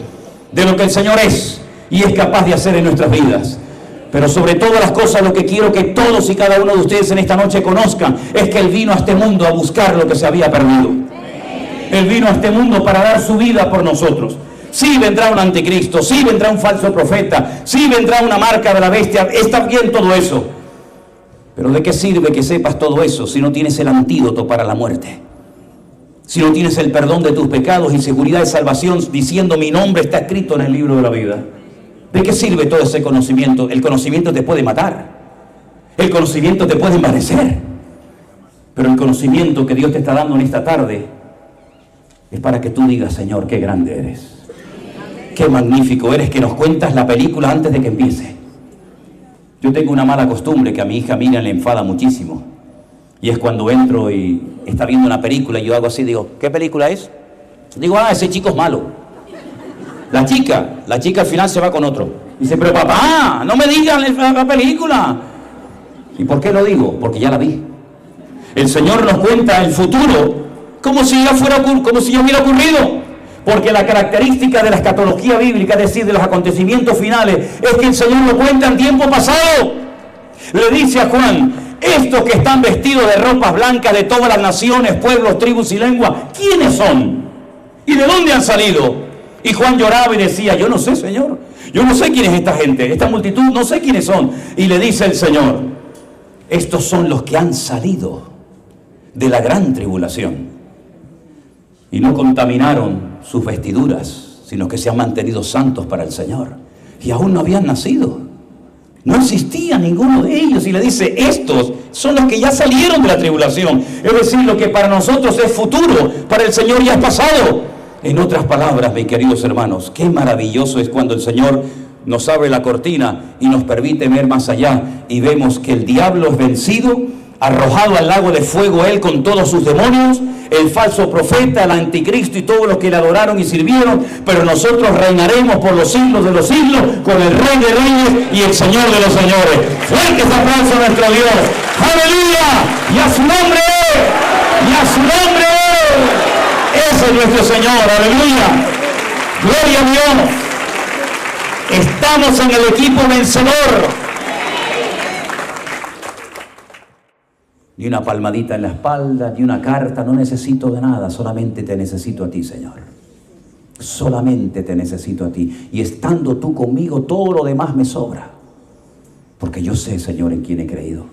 de lo que el Señor es y es capaz de hacer en nuestras vidas. Pero sobre todas las cosas, lo que quiero que todos y cada uno de ustedes en esta noche conozcan es que Él vino a este mundo a buscar lo que se había perdido. Él vino a este mundo para dar su vida por nosotros. Sí vendrá un anticristo, sí vendrá un falso profeta, sí vendrá una marca de la bestia, está bien todo eso. Pero ¿de qué sirve que sepas todo eso si no tienes el antídoto para la muerte? Si no tienes el perdón de tus pecados y seguridad de salvación diciendo mi nombre está escrito en el libro de la vida. ¿De qué sirve todo ese conocimiento? El conocimiento te puede matar. El conocimiento te puede envanecer. Pero el conocimiento que Dios te está dando en esta tarde es para que tú digas, Señor, qué grande eres. Qué magnífico eres, que nos cuentas la película antes de que empiece. Yo tengo una mala costumbre que a mi hija Miriam le enfada muchísimo. Y es cuando entro y está viendo una película y yo hago así, digo, ¿qué película es? Digo, ese chico es malo. La chica al final se va con otro. Dice, pero papá, no me digan la película. ¿Y por qué lo digo? Porque ya la vi. El Señor nos cuenta el futuro como si ya hubiera ocurrido. Porque la característica de la escatología bíblica, es decir, de los acontecimientos finales, es que el Señor lo cuenta en tiempo pasado. Le dice a Juan, estos que están vestidos de ropas blancas de todas las naciones, pueblos, tribus y lenguas, ¿quiénes son? ¿Y de dónde han salido? Y Juan lloraba y decía, yo no sé, Señor, yo no sé quién es esta gente, esta multitud, no sé quiénes son. Y le dice el Señor, estos son los que han salido de la gran tribulación. Y no contaminaron sus vestiduras, sino que se han mantenido santos para el Señor. Y aún no habían nacido. No existía ninguno de ellos. Y le dice, estos son los que ya salieron de la tribulación. Es decir, lo que para nosotros es futuro, para el Señor ya es pasado. En otras palabras, mis queridos hermanos, qué maravilloso es cuando el Señor nos abre la cortina y nos permite ver más allá. Y vemos que el diablo es vencido, arrojado al lago de fuego él con todos sus demonios, el falso profeta, el anticristo y todos los que le adoraron y sirvieron, pero nosotros reinaremos por los siglos de los siglos con el Rey de Reyes y el Señor de los Señores. Fuertes aplausos a nuestro Dios. ¡Aleluya! ¡Y a su nombre! ¡Y a su nombre! Ese es nuestro Señor. ¡Aleluya! ¡Gloria a Dios! Estamos en el equipo vencedor. Ni una palmadita en la espalda, ni una carta, no necesito de nada, solamente te necesito a ti, Señor. Solamente te necesito a ti. Y estando tú conmigo, todo lo demás me sobra. Porque yo sé, Señor, en quién he creído.